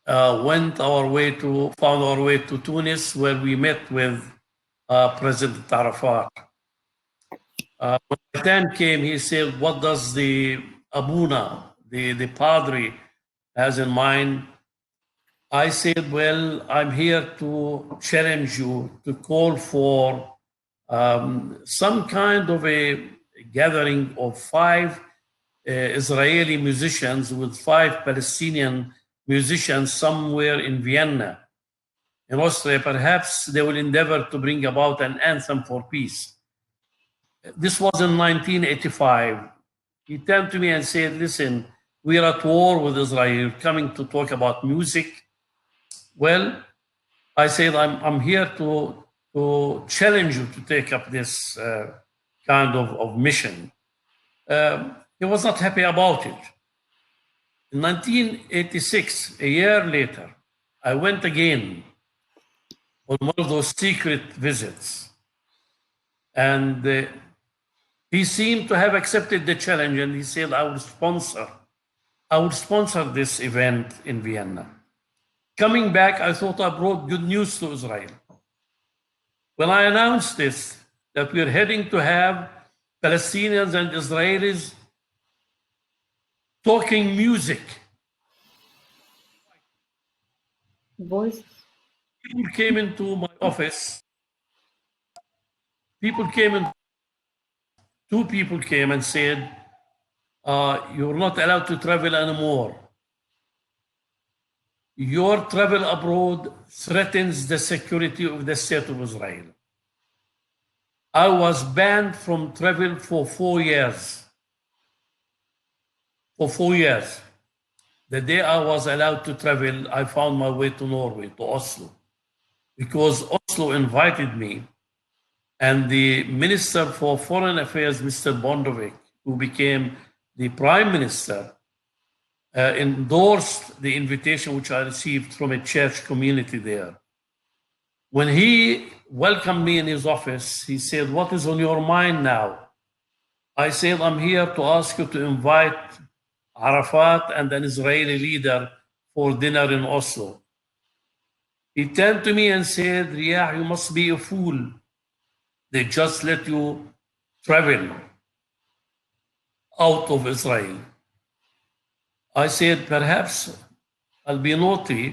found our way to Tunis, where we met with President Arafat. When the time came, he said, "What does the Abuna, the Padre, has in mind?" I said, "Well, I'm here to challenge you to call for some kind of a gathering of 5 Israeli musicians with 5 Palestinian musicians somewhere in Vienna, in Austria. Perhaps they will endeavor to bring about an anthem for peace." This was in 1985. He turned to me and said, "Listen, we are at war with Israel. You're coming to talk about music." Well, I said, I'm here to challenge you to take up this kind of mission. He was not happy about it. In 1986, a year later, I went again on one of those secret visits. And he seemed to have accepted the challenge, and he said, I would sponsor this event in Vienna. Coming back, I thought I brought good news to Israel. When I announced this, that we're heading to have Palestinians and Israelis talking music, Voice. people came into my office. Two people came and said, "You're not allowed to travel anymore. Your travel abroad threatens the security of the state of Israel." I was banned from travel for 4 years. For 4 years. The day I was allowed to travel, I found my way to Norway, to Oslo, because Oslo invited me, and the Minister for Foreign Affairs, Mr. Bondovik, who became the Prime Minister, endorsed the invitation which I received from a church community there. When he welcomed me in his office, he said, "What is on your mind now?" I said, "I'm here to ask you to invite Arafat and an Israeli leader for dinner in Oslo." He turned to me and said, "Riah, you must be a fool. They just let you travel out of Israel." I said, "Perhaps I'll be naughty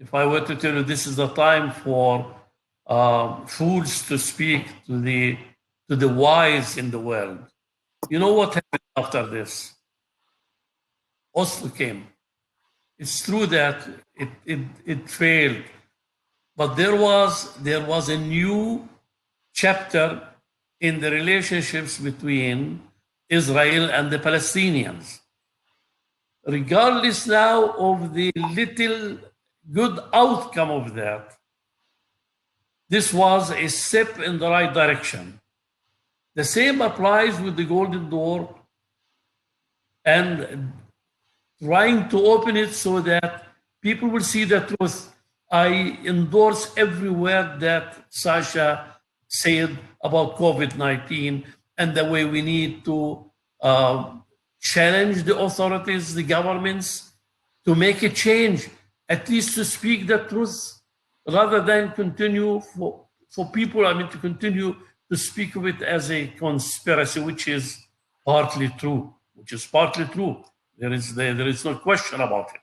if I were to tell you this is the time for fools to speak to the wise in the world." You know what happened after this? Oslo came. It's true that it failed, but there was a new chapter in the relationships between Israel and the Palestinians. Regardless now of the little good outcome of that, this was a step in the right direction. The same applies with the Golden Door and trying to open it so that people will see the truth. I endorse every word that Sacha said about COVID-19 and the way we need to challenge the authorities, the governments, to make a change, at least to speak the truth, rather than continue for people, to continue to speak of it as a conspiracy, which is partly true, There is no question about it.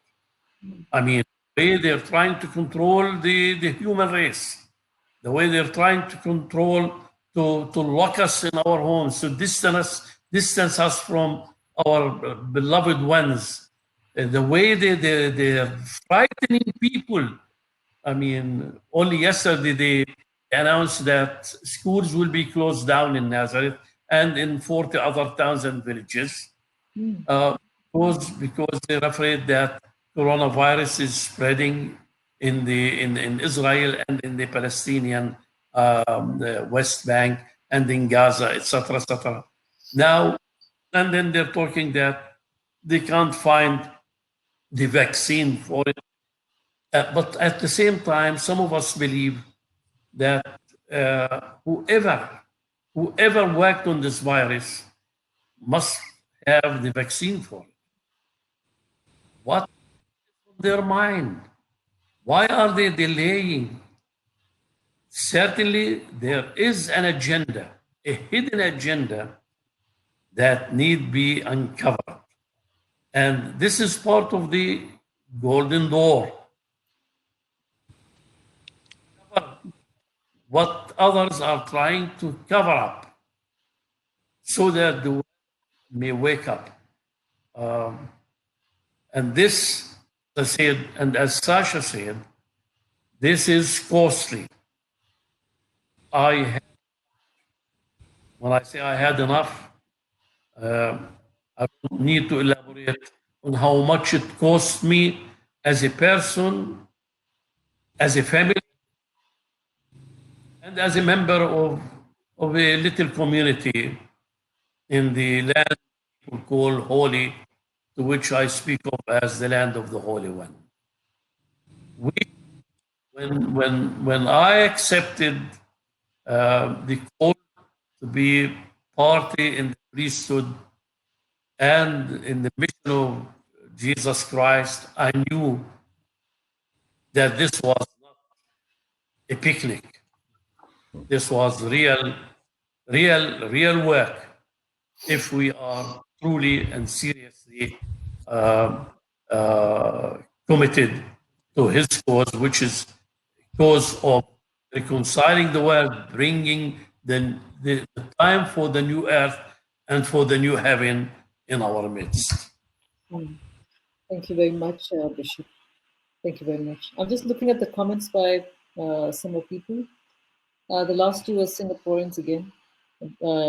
The way they're trying to control the human race, the way they're trying to control, to lock us in our homes, to distance us from our beloved ones, the way they're frightening people. I mean, only yesterday they announced that schools will be closed down in Nazareth and in 40 other towns and villages because they're afraid that coronavirus is spreading in Israel and in the Palestinian the West Bank and in Gaza, etc., etc. Now, and then they're talking that they can't find the vaccine for it. But at the same time, some of us believe that whoever worked on this virus must have the vaccine for it. What's on their mind? Why are they delaying? Certainly, there is an agenda, a hidden agenda that need be uncovered. And this is part of the golden door. What others are trying to cover up so that the world may wake up. And this, as I said, and as Sacha said, this is costly. When I say I had enough, I don't need to elaborate on how much it cost me as a person, as a family, and as a member of a little community in the land people call holy, to which I speak of as the land of the Holy One. When I accepted the call to be party in the priesthood and in the mission of Jesus Christ, I knew that this was not a picnic. This was real work if we are truly and seriously committed to his cause, which is cause of reconciling the world, bringing the time for the new earth and for the new heaven in our midst. Thank you very much, Bishop. Thank you very much. I'm just looking at the comments by some of people. The last two were Singaporeans again.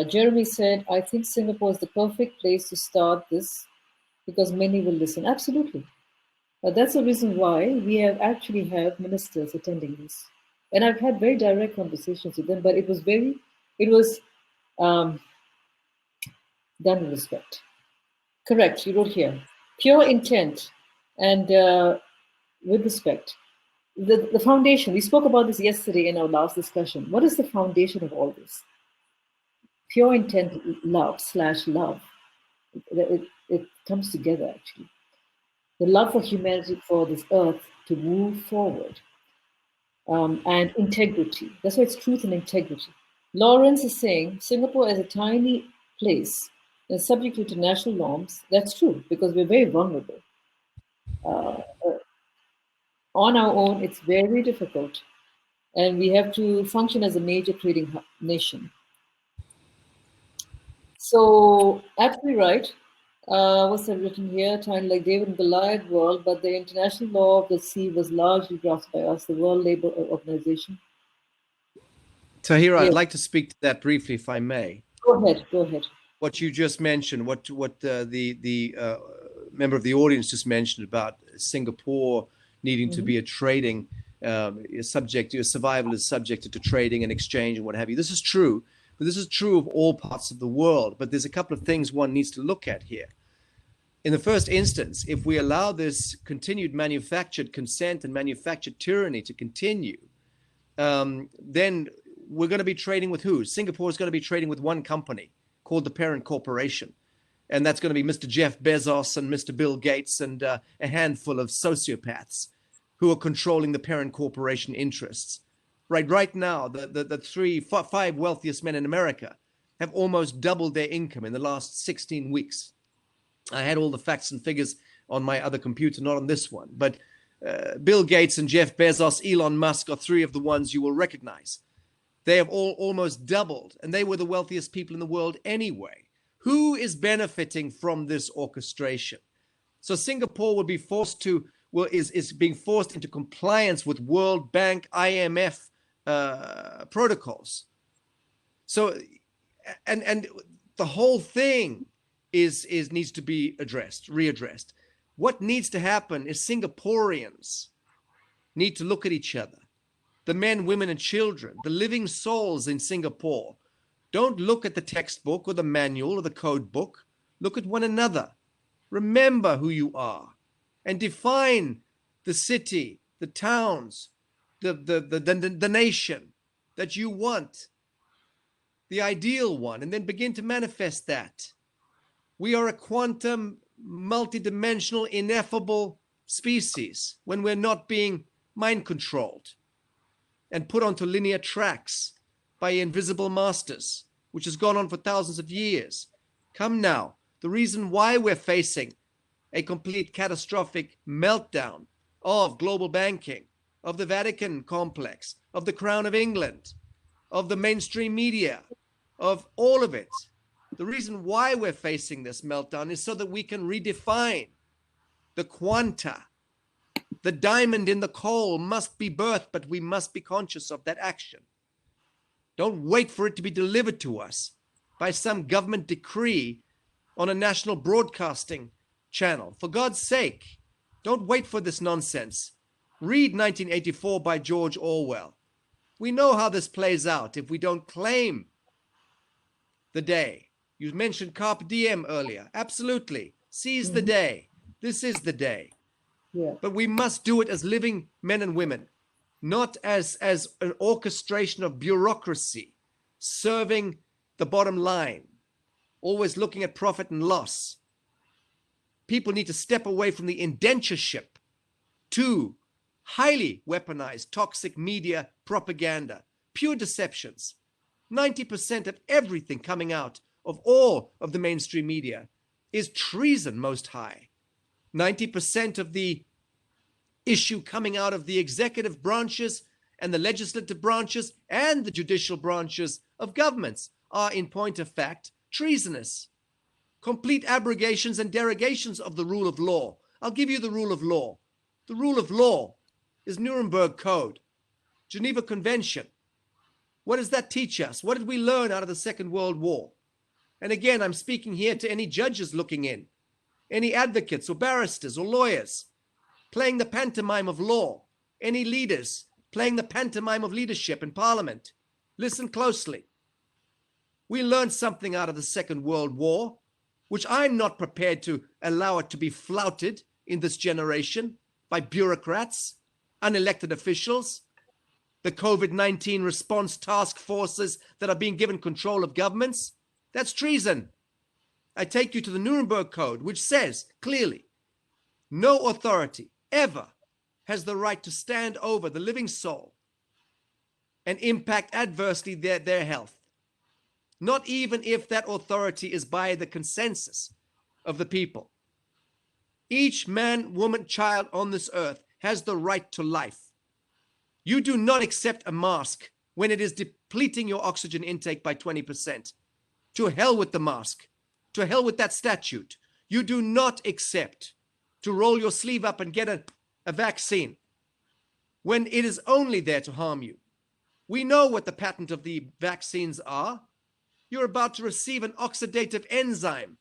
Jeremy said, I think Singapore is the perfect place to start this because many will listen. Absolutely. That's the reason why we actually have ministers attending this. And I've had very direct conversations with them, but it was done with respect. Correct, you wrote here. Pure intent and with respect. The foundation, we spoke about this yesterday in our last discussion. What is the foundation of all this? Pure intent, love. It comes together, actually. The love for humanity, for this earth to move forward. And integrity. That's why it's truth and integrity. Lawrence is saying Singapore is a tiny place and subject to international norms. That's true, because we're very vulnerable. On our own, it's very difficult. And we have to function as a major trading nation. So, absolutely right. What's that written here? Tiny like David and Goliath world, but the international law of the sea was largely drafted by us, the World Labour Organization. Tahira, I'd like to speak to that briefly, if I may. Go ahead. What you just mentioned, what the member of the audience just mentioned about Singapore needing to be a trading subject, your survival is subjected to trading and exchange and what have you. This is true, but this is true of all parts of the world. But there's a couple of things one needs to look at here. In the first instance, if we allow this continued manufactured consent and manufactured tyranny to continue, then we're going to be trading with who? Singapore is going to be trading with one company called the parent corporation. And that's going to be Mr. Jeff Bezos and Mr. Bill Gates and a handful of sociopaths who are controlling the parent corporation interests. Right now, the five wealthiest men in America have almost doubled their income in the last 16 weeks. I had all the facts and figures on my other computer, not on this one. But Bill Gates and Jeff Bezos, Elon Musk are three of the ones you will recognize. They have all almost doubled, and they were the wealthiest people in the world anyway. Who is benefiting from this orchestration? So Singapore will be forced to, is being forced into compliance with World Bank, IMF protocols. So, and the whole thing needs to be readdressed. What needs to happen is Singaporeans need to look at each other, the men, women, and children, the living souls in Singapore. Don't look at the textbook or the manual or the code book. Look at one another. Remember who you are and define the city, the towns, the nation that you want, the ideal one, and then begin to manifest that. We are a quantum, multidimensional, ineffable species when we're not being mind controlled and put onto linear tracks by invisible masters, which has gone on for thousands of years. Come now, the reason why we're facing a complete catastrophic meltdown of global banking, of the Vatican complex, of the Crown of England, of the mainstream media, of all of it. The reason why we're facing this meltdown is so that we can redefine the quanta. The diamond in the coal must be birthed, but we must be conscious of that action. Don't wait for it to be delivered to us by some government decree on a national broadcasting channel. For God's sake, don't wait for this nonsense. Read 1984 by George Orwell. We know how this plays out if we don't claim the day. You mentioned Carpe Diem earlier. Absolutely. Seize the day. This is the day. Yeah. But we must do it as living men and women, not as an orchestration of bureaucracy, serving the bottom line, always looking at profit and loss. People need to step away from the indentureship to highly weaponized, toxic media propaganda, pure deceptions. 90% of everything coming out of all of the mainstream media is treason most high. 90% of the issue coming out of the executive branches and the legislative branches and the judicial branches of governments are, in point of fact, treasonous. Complete abrogations and derogations of the rule of law. I'll give you the rule of law. The rule of law is Nuremberg Code, Geneva Convention. What does that teach us? What did we learn out of the Second World War? And again, I'm speaking here to any judges looking in, any advocates or barristers or lawyers playing the pantomime of law, any leaders playing the pantomime of leadership in parliament. Listen closely. We learned something out of the Second World War, which I'm not prepared to allow it to be flouted in this generation by bureaucrats, unelected officials, the COVID-19 response task forces that are being given control of governments. That's treason. I take you to the Nuremberg Code, which says clearly, no authority ever has the right to stand over the living soul and impact adversely their health. Not even if that authority is by the consensus of the people. Each man, woman, child on this earth has the right to life. You do not accept a mask when it is depleting your oxygen intake by 20%. To hell with the mask. To hell with that statute. You do not accept to roll your sleeve up and get a vaccine when it is only there to harm you. We know what the patent of the vaccines are. You're about to receive an oxidative enzyme,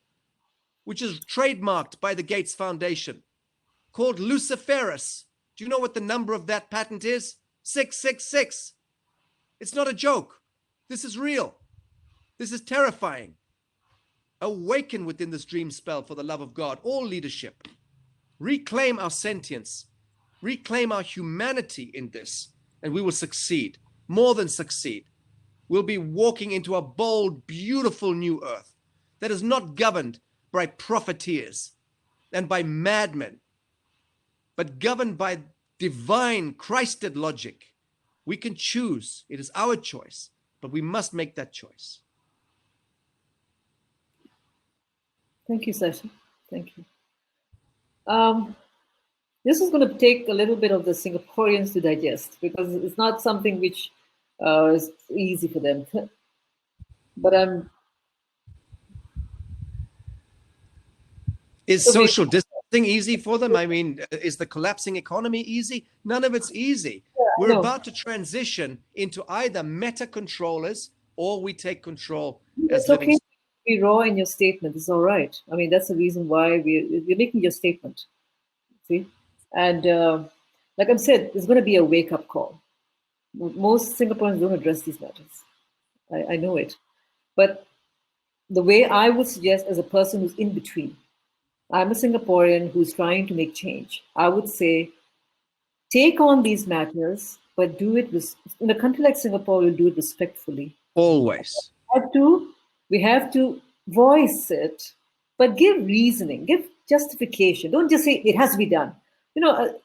which is trademarked by the Gates Foundation, called luciferase. Do you know what the number of that patent is? 666. It's not a joke. This is real. This is terrifying. Awaken within this dream spell, for the love of God, all leadership. Reclaim our sentience. Reclaim our humanity in this, and we will succeed, more than succeed. We'll be walking into a bold, beautiful new earth that is not governed by profiteers and by madmen, but governed by divine, Christed logic. We can choose. It is our choice, but we must make that choice. Thank you, Sacha. Thank you. This is going to take a little bit of the Singaporeans to digest, because it's not something which is easy for them. But Is social distance thing easy for them? I mean, is the collapsing economy easy? None of it's easy. We're no. about to transition into either meta controllers or we take control as It's living. okay to be raw in your statement. It's all right. I mean, that's the reason why you're making your statement. See? And like I said, there's going to be a wake-up call. Most Singaporeans don't address these matters. I know it. But the way I would suggest, as a person who's in between, I'm a Singaporean who's trying to make change. I would say, take on these matters, but do it in a country like Singapore, we'll do it respectfully. Always. We have to voice it, but give reasoning, give justification. Don't just say it has to be done. You know,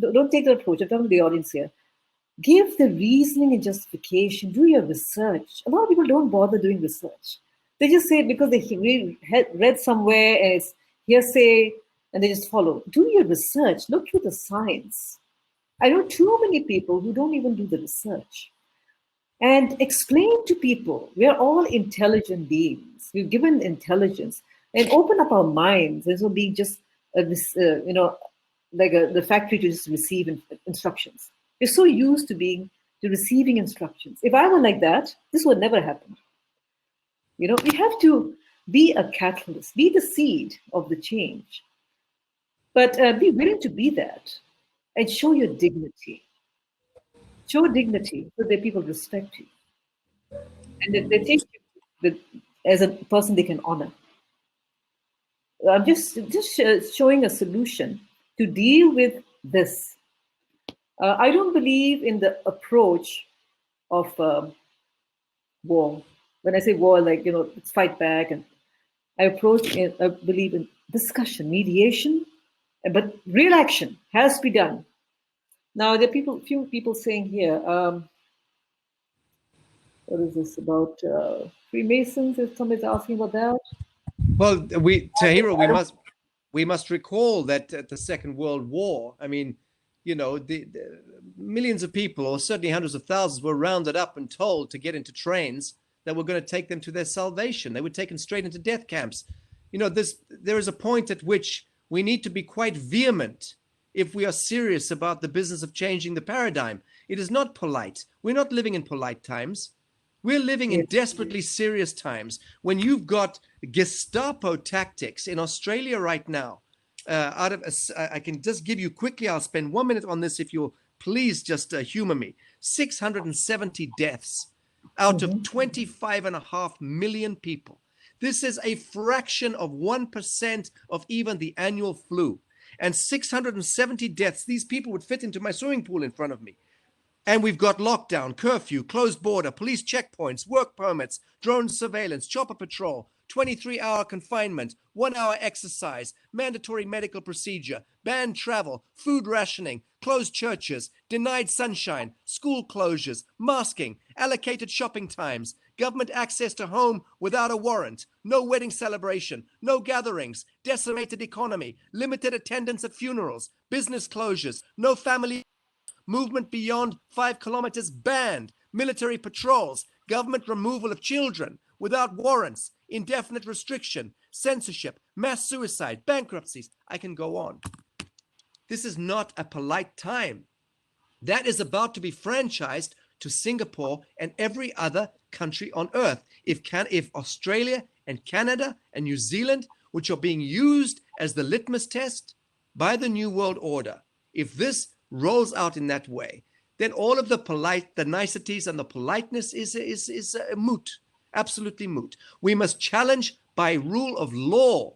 don't take the approach. I'm talking to the audience here. Give the reasoning and justification. Do your research. A lot of people don't bother doing research. They just say it because they read somewhere and it's hearsay and they just follow. Do your research. Look through the science. I know too many people who don't even do the research. And explain to people, we are all intelligent beings. We've given intelligence and open up our minds. This will be just, the factory to just receive instructions. We're so used to receiving instructions. If I were like that, this would never happen. You know, we have to be a catalyst, be the seed of the change. But be willing to be that and show your dignity. Show dignity so that people respect you. And if they take you as a person they can honor. I'm just showing a solution to deal with this. I don't believe in the approach of war. When I say war, like, let's fight back. And I believe in discussion, mediation, but real action has to be done. Now, there are few people saying here, what is this about Freemasons? If somebody's asking about that. Well, Tahira, we must recall that at the Second World War, I mean, the millions of people, or certainly hundreds of thousands, were rounded up and told to get into trains that were going to take them to their salvation. They were taken straight into death camps. There is a point at which we need to be quite vehement if we are serious about the business of changing the paradigm. It is not polite. We're not living in polite times. We're living in desperately serious times when you've got Gestapo tactics in Australia right now. I can just give you quickly, I'll spend 1 minute on this if you'll please just humor me. 670 deaths out of 25.5 million people. This is a fraction of 1% of even the annual flu. And 670 deaths, these people would fit into my swimming pool in front of me. And we've got lockdown, curfew, closed border, police checkpoints, work permits, drone surveillance, chopper patrol, 23-hour confinement, 1-hour exercise, mandatory medical procedure, banned travel, food rationing, closed churches, denied sunshine, school closures, masking, allocated shopping times, government access to home without a warrant, no wedding celebration, no gatherings, decimated economy, limited attendance at funerals, business closures, no family movement beyond 5 kilometers banned, military patrols, government removal of children without warrants, indefinite restriction, censorship, mass suicide, bankruptcies. I can go on. This is not a polite time. That is about to be franchised to Singapore and every other country on earth. If Australia and Canada and New Zealand, which are being used as the litmus test by the New World Order, if this rolls out in that way, then all of the niceties and the politeness is moot, absolutely moot. We must challenge by rule of law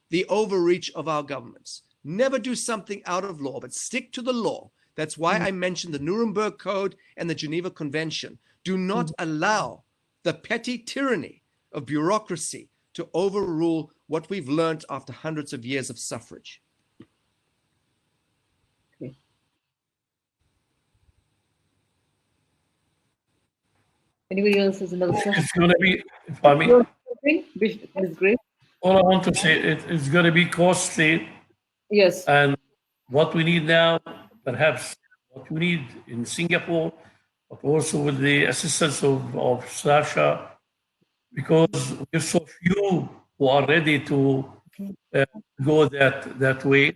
the overreach of our governments. Never do something out of law, but stick to the law. That's why I mentioned the Nuremberg Code and the Geneva Convention. Do not allow the petty tyranny of bureaucracy to overrule what we've learned after hundreds of years of suffrage. Anybody else has another question? It's going to be, if I mean, Ms. Grace? all I want to say, it's going to be costly. Yes. And what we need now, perhaps what we need in Singapore, but also with the assistance of Sacha, because we're so few who are ready to uh, go that way.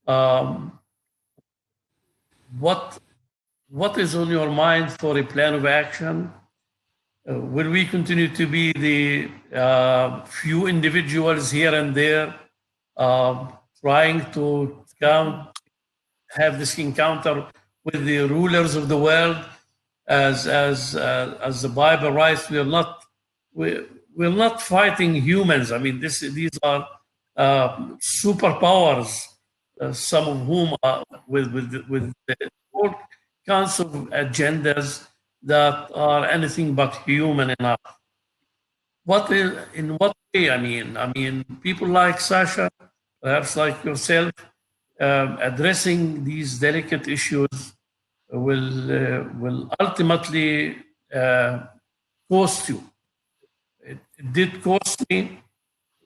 Um, what is on your mind for a plan of action? Will we continue to be the few individuals here and there trying to have this encounter with the rulers of the world? As the Bible writes, we're not fighting humans. I mean, these are superpowers, some of whom are with all kinds of agendas that are anything but human enough. In what way? I mean, people like Sacha, perhaps like yourself, addressing these delicate issues will ultimately cost you. It did cost me.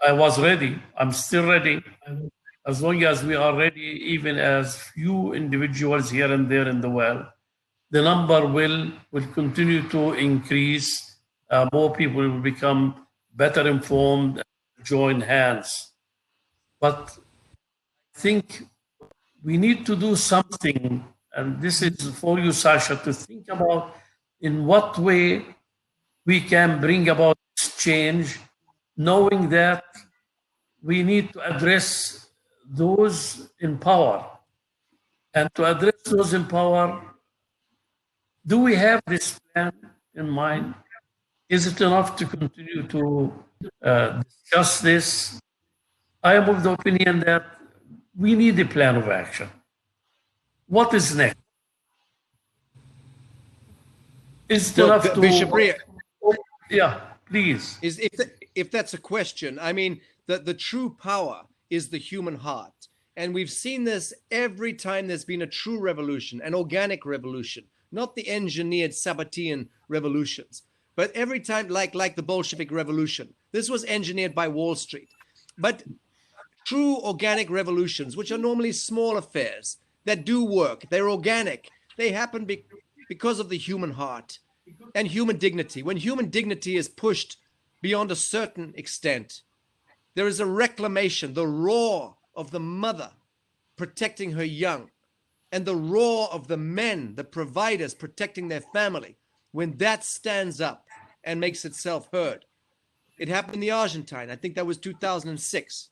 I was ready. I'm still ready. As long as we are ready, even as few individuals here and there in the world, the number will continue to increase. More people will become better informed, join hands. But I think we need to do something, and this is for you, Sasha, to think about in what way we can bring about this change, knowing that we need to address those in power. And to address those in power, do we have this plan in mind? Is it enough to continue to discuss this? I am of the opinion that we need a plan of action. What is next? Is it enough to... Bishop Riah, Yeah, please. if that's a question, I mean, the true power is the human heart. And we've seen this every time there's been a true revolution, an organic revolution, not the engineered Sabbatean revolutions, but every time, like the Bolshevik Revolution, this was engineered by Wall Street. But true organic revolutions, which are normally small affairs that do work, they're organic, they happen because of the human heart and human dignity. When human dignity is pushed beyond a certain extent, there is a reclamation, the roar of the mother protecting her young, and the roar of the men, the providers protecting their family. When that stands up and makes itself heard, it happened in the Argentine. I think that was 2006,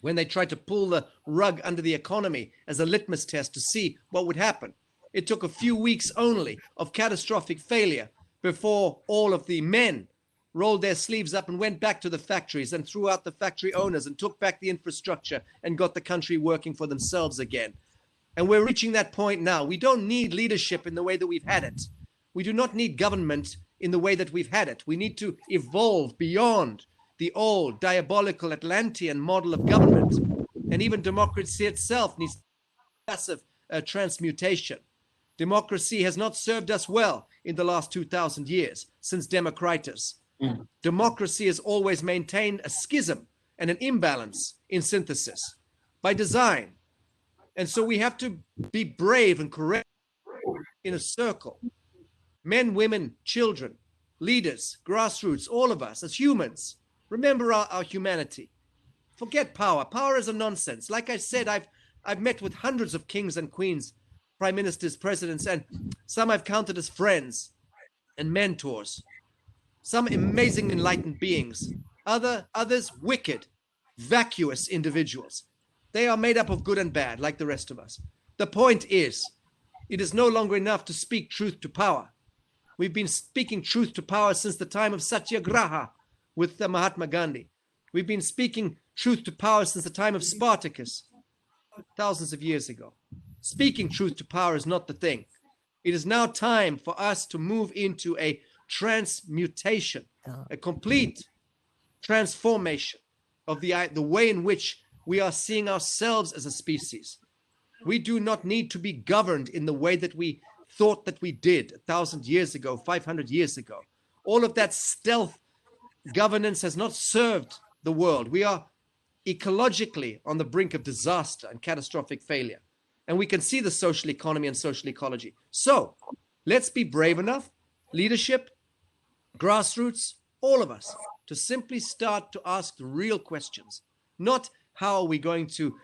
when they tried to pull the rug under the economy as a litmus test to see what would happen. It took a few weeks only of catastrophic failure before all of the men rolled their sleeves up and went back to the factories and threw out the factory owners and took back the infrastructure and got the country working for themselves again. And we're reaching that point now. We don't need leadership in the way that we've had it. We do not need government in the way that we've had it. We need to evolve beyond the old diabolical Atlantean model of government. And even democracy itself needs massive transmutation. Democracy has not served us well in the last 2,000 years since Democritus. Democracy has always maintained a schism and an imbalance in synthesis by design. And so we have to be brave and courageous in a circle. Men, women, children, leaders, grassroots, all of us as humans. Remember our humanity. Forget power. Power is a nonsense. Like I said, I've met with hundreds of kings and queens, prime ministers, presidents, and some I've counted as friends and mentors. Some amazing enlightened beings, others wicked, vacuous individuals. They are made up of good and bad, like the rest of us. The point is, it is no longer enough to speak truth to power. We've been speaking truth to power since the time of Satyagraha with Mahatma Gandhi. We've been speaking truth to power since the time of Spartacus, thousands of years ago. Speaking truth to power is not the thing. It is now time for us to move into a transmutation, a complete transformation of the way in which we are seeing ourselves as a species. We do not need to be governed in the way that we thought that we did 1,000 years ago, 500 years ago. All of that stealth governance has not served the world. We are ecologically on the brink of disaster and catastrophic failure. And we can see the social economy and social ecology. So let's be brave enough, leadership, grassroots, all of us, to simply start to ask the real questions. not how are we going to,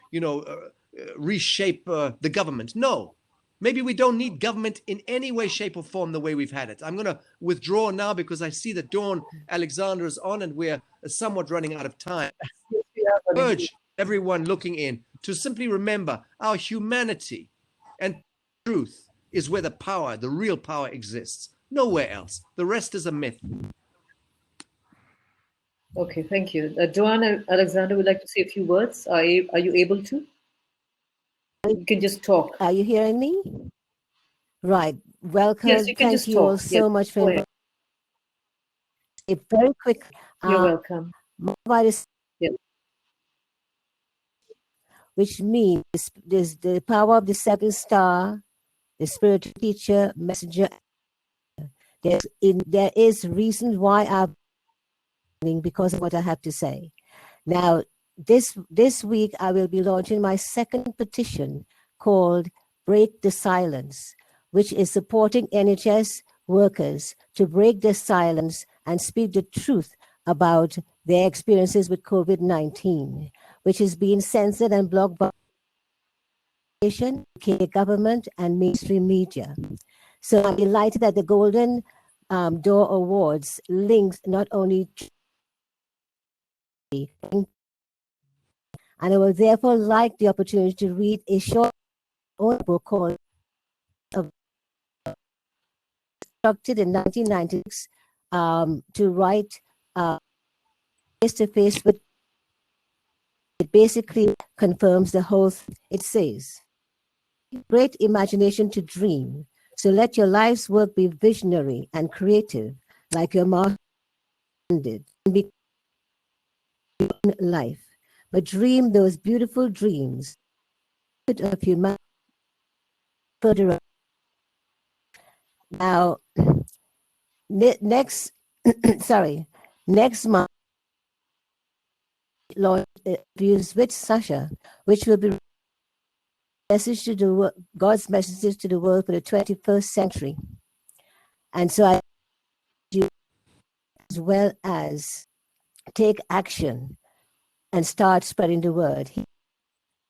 reshape the government. No, maybe we don't need government in any way, shape, or form the way we've had it. I'm going to withdraw now because I see that Dawn Alexandra is on and we're somewhat running out of time. Urge everyone looking in to simply remember our humanity and truth is where the power, the real power exists. Nowhere else. The rest is a myth. Okay, thank you. Dounne Alexandra would like to say a few words. Are you able to? You can just talk. Are you hearing me? Right. Welcome. Yes, you can Thank just you all talk. so Yes, much go for ahead. it. Very quick. You're welcome. Virus, Yes. which means there's the power of the second star, the spiritual teacher, messenger. There is reason why I'm because of what I have to say. Now, this week I will be launching my second petition called Break the Silence, which is supporting NHS workers to break their silence and speak the truth about their experiences with COVID-19, which is being censored and blocked by the UK government and mainstream media. So I'm delighted that the Golden Door Awards links not only and I would therefore like the opportunity to read a short book called constructed in 1996 to write face-to-face with. It basically confirms the whole it says. Great imagination to dream. So let your life's work be visionary and creative, like your master did. Be life. But dream those beautiful dreams of humanity. Now, next month, launch interviews with Sacha, which will be message to the God's messages to the world for the 21st century. And so I do as well as take action and start spreading the word. He's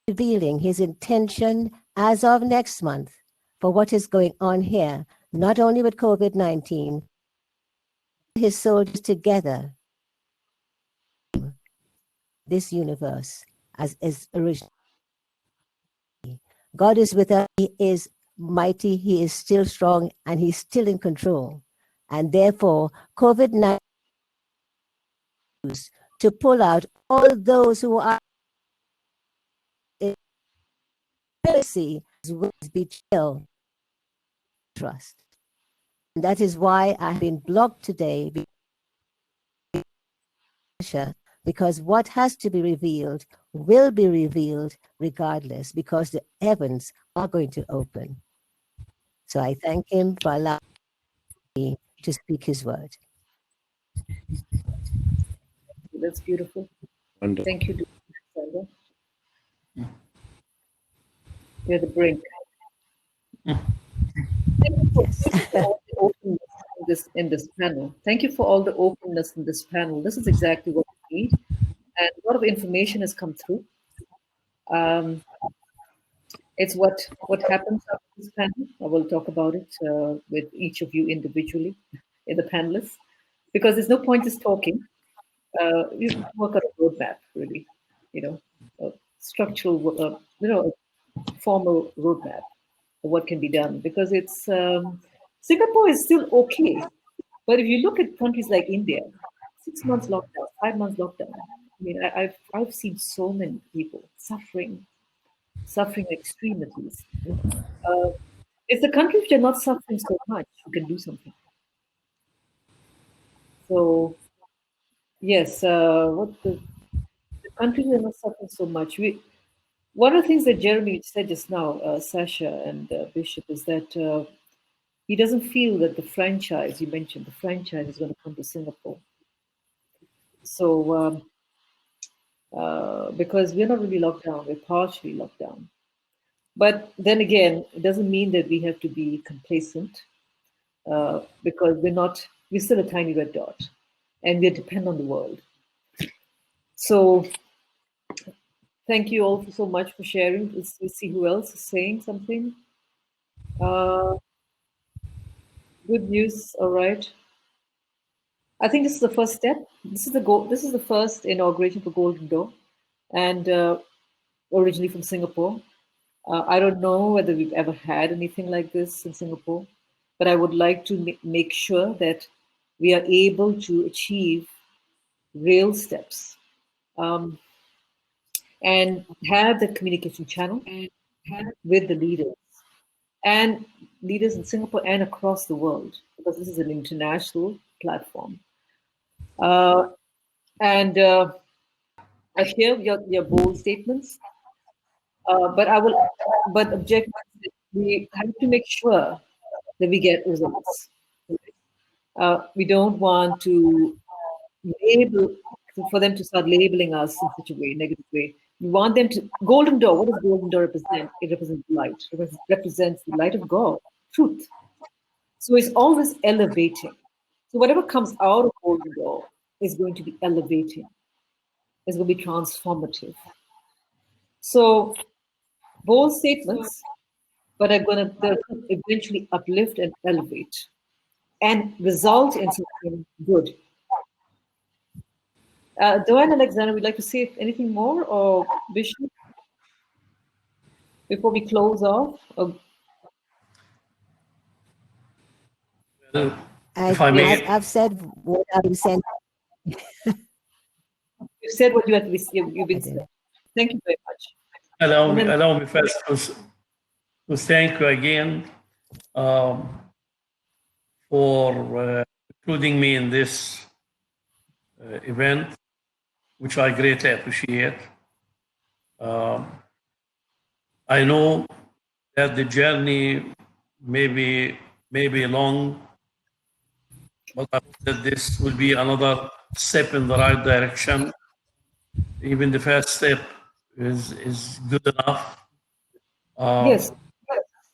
revealing his intention as of next month for what is going on here, not only with COVID-19, his soldiers together, this universe as is original. God is with us. He is mighty. He is still strong, and he's still in control. And therefore, COVID-19 to pull out all those who are in heresy as well as betrayal, trust. And that is why I've been blocked today, because what has to be revealed will be revealed regardless, because the heavens are going to open. So I thank him for allowing me to speak his word. That's beautiful. Wonderful. Thank you, Alexandra. You're the brink. Thank you for all the openness in this panel. Thank you for all the openness in this panel. This is exactly what we need. And a lot of information has come through. It's what happens after this panel. I will talk about it with each of you individually in the panelists, because there's no point just talking. You work out a roadmap, really, a structural, a formal roadmap of what can be done, because it's Singapore is still okay, but if you look at countries like India, 6 months lockdown, 5 months lockdown. I mean, I've seen so many people suffering extreme at least. It's the countries which are not suffering so much who can do something. So yes, what the countries are not suffering so much. One of the things that Jeremy said just now, Sacha and Bishop, is that he doesn't feel that the franchise, you mentioned, the franchise is going to come to Singapore. So, because we're not really locked down, we're partially locked down. But then again, it doesn't mean that we have to be complacent, because we're still a tiny red dot, and we depend on the world. So Thank you all so much for sharing. Let's see who else is saying something. Good news. All right. I think this is the first step. This is the goal. This is the first inauguration for Golden Door, and originally from Singapore. I don't know whether we've ever had anything like this in Singapore, but I would like to make sure that we are able to achieve real steps and have the communication channel with the leaders and leaders in Singapore and across the world, because this is an international platform. And I hear your bold statements, but object, we have to make sure that we get results. We don't want to label, for them to start labeling us in such a way, negative way. We want them to, Golden Door, what does Golden Door represent? It represents light. It represents the light of God, truth. So it's always elevating. So whatever comes out of Golden Door is going to be elevating. It's going to be transformative. So bold statements, but they're going to eventually uplift and elevate and result in something good. Dounne, Alexandra, would you like to say anything more, or Vishnu, before we close off? If I may, I've said what I've been saying. You said what you've been saying. Thank you very much. allow me first to thank you again for including me in this event, which I greatly appreciate. I know that the journey may be long, but I hope that this will be another step in the right direction. Even the first step is good enough. Yes.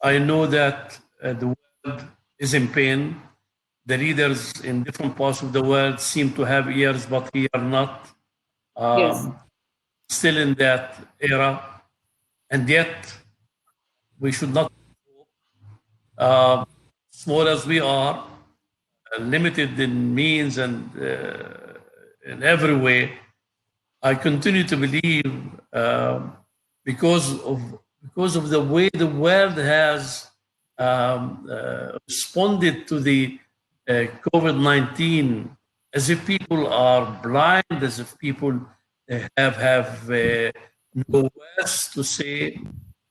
I know that the world is in pain. The leaders in different parts of the world seem to have ears, but we are not. Yes. Still in that era, and yet we should not, small as we are, limited in means and in every way. I continue to believe because of the way the world has responded to the COVID-19, as if people are blind, as if people have no words to say.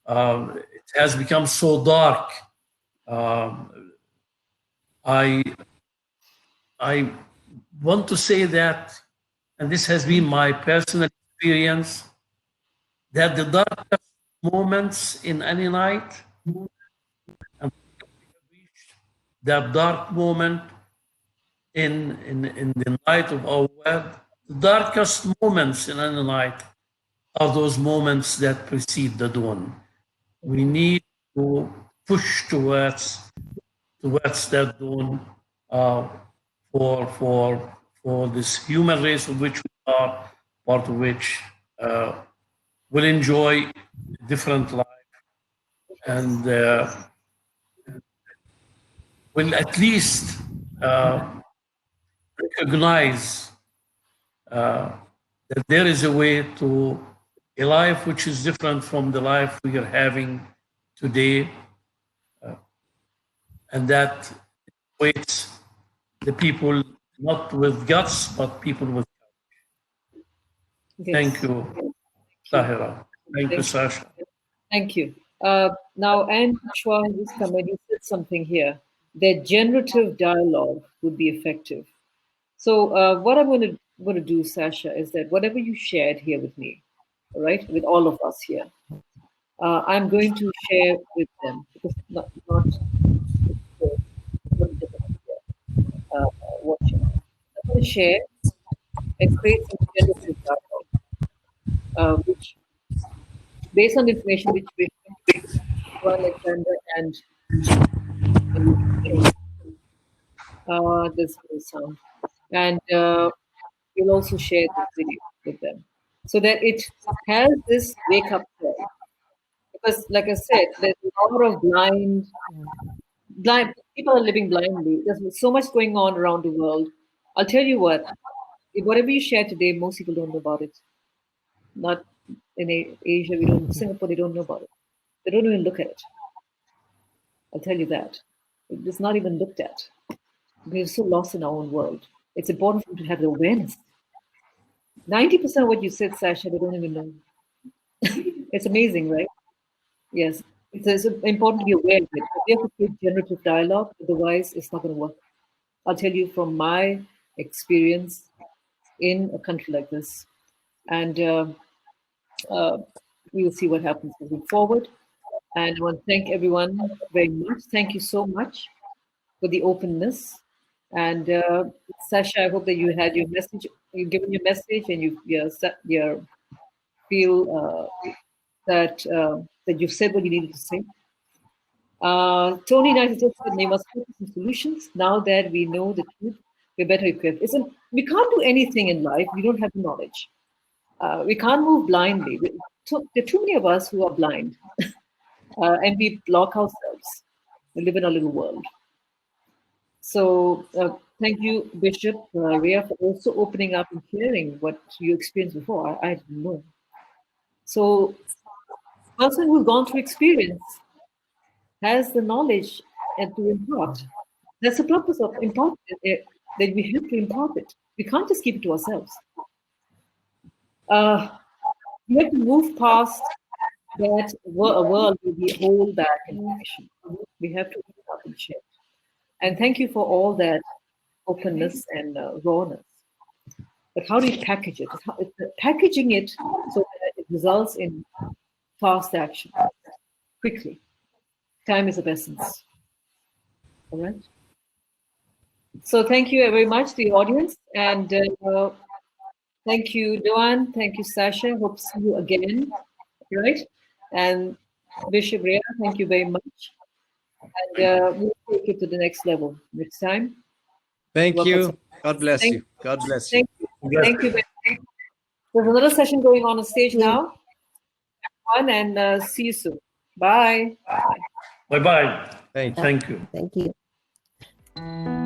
It has become so dark. I want to say that, and this has been my personal experience, that the darkest moments in any night, and that dark moment in the night of our world, the darkest moments in any night are those moments that precede the dawn. We need to push towards that dawn for this human race of which we are part of, which will enjoy a different life and will at least recognize that there is a way to a life which is different from the life we are having today, and that waits the people not with guts, but people with courage. Yes. Thank you, Tahira. Thank you, Sacha. Thank you. Now, Anne Chua has just come and you said something here, that generative dialogue would be effective. So what I'm going to do, Sacha, is that whatever you shared here with me, all right, with all of us here, I'm going to share with them, because not watching. I'm going to share and create some generative dialogue, which, based on the information which we Alexandra and this will sound, and we'll also share this video with them. so that it has this wake-up call. Because, like I said, there's a lot of blind people are living blindly. There's so much going on around the world. I'll tell you what, whatever you share today, most people don't know about it. Not in Asia, we don't. Singapore, they don't know about it. They don't even look at it. I'll tell you that. It's not even looked at. We're so lost in our own world. It's important for them to have the awareness. 90% of what you said, Sacha, they don't even know. It's amazing, right? Yes. It's important to be aware of it. We have to create generative dialogue, otherwise it's not going to work. I'll tell you from my experience in a country like this. And we will see what happens moving forward. And I want to thank everyone very much. Thank you so much for the openness. And Sacha, I hope that you had your message, you've given your message, and you feel that you've said what you needed to say. Tony United States said they must focus on solutions. Now that we know the truth, we're better equipped. We can't do anything in life. We don't have the knowledge. We can't move blindly. There are too many of us who are blind, and we block ourselves. We live in a little world. So thank you, Bishop Riah, for also opening up and sharing what you experienced before. I didn't know. So, a person who's gone through experience has the knowledge and to impart. That's the purpose of imparting it, that we have to impart it. We can't just keep it to ourselves. We have to move past that a world where we hold back information. We have to open up and share. And thank you for all that openness and rawness. But how do you package it? Packaging it so that it results in fast action, quickly. Time is of essence. All right. So thank you very much to the audience, and thank you, Dounne. Thank you, Sacha. Hope to see you again. Right. And Bishop Riah, thank you very much. And we'll take it to the next level next time. Thank Welcome. you. God bless you. God bless you. Thank you. There's another session going on stage now. And see you soon. Bye. Bye-bye. Thank you. Thank you. Thank you.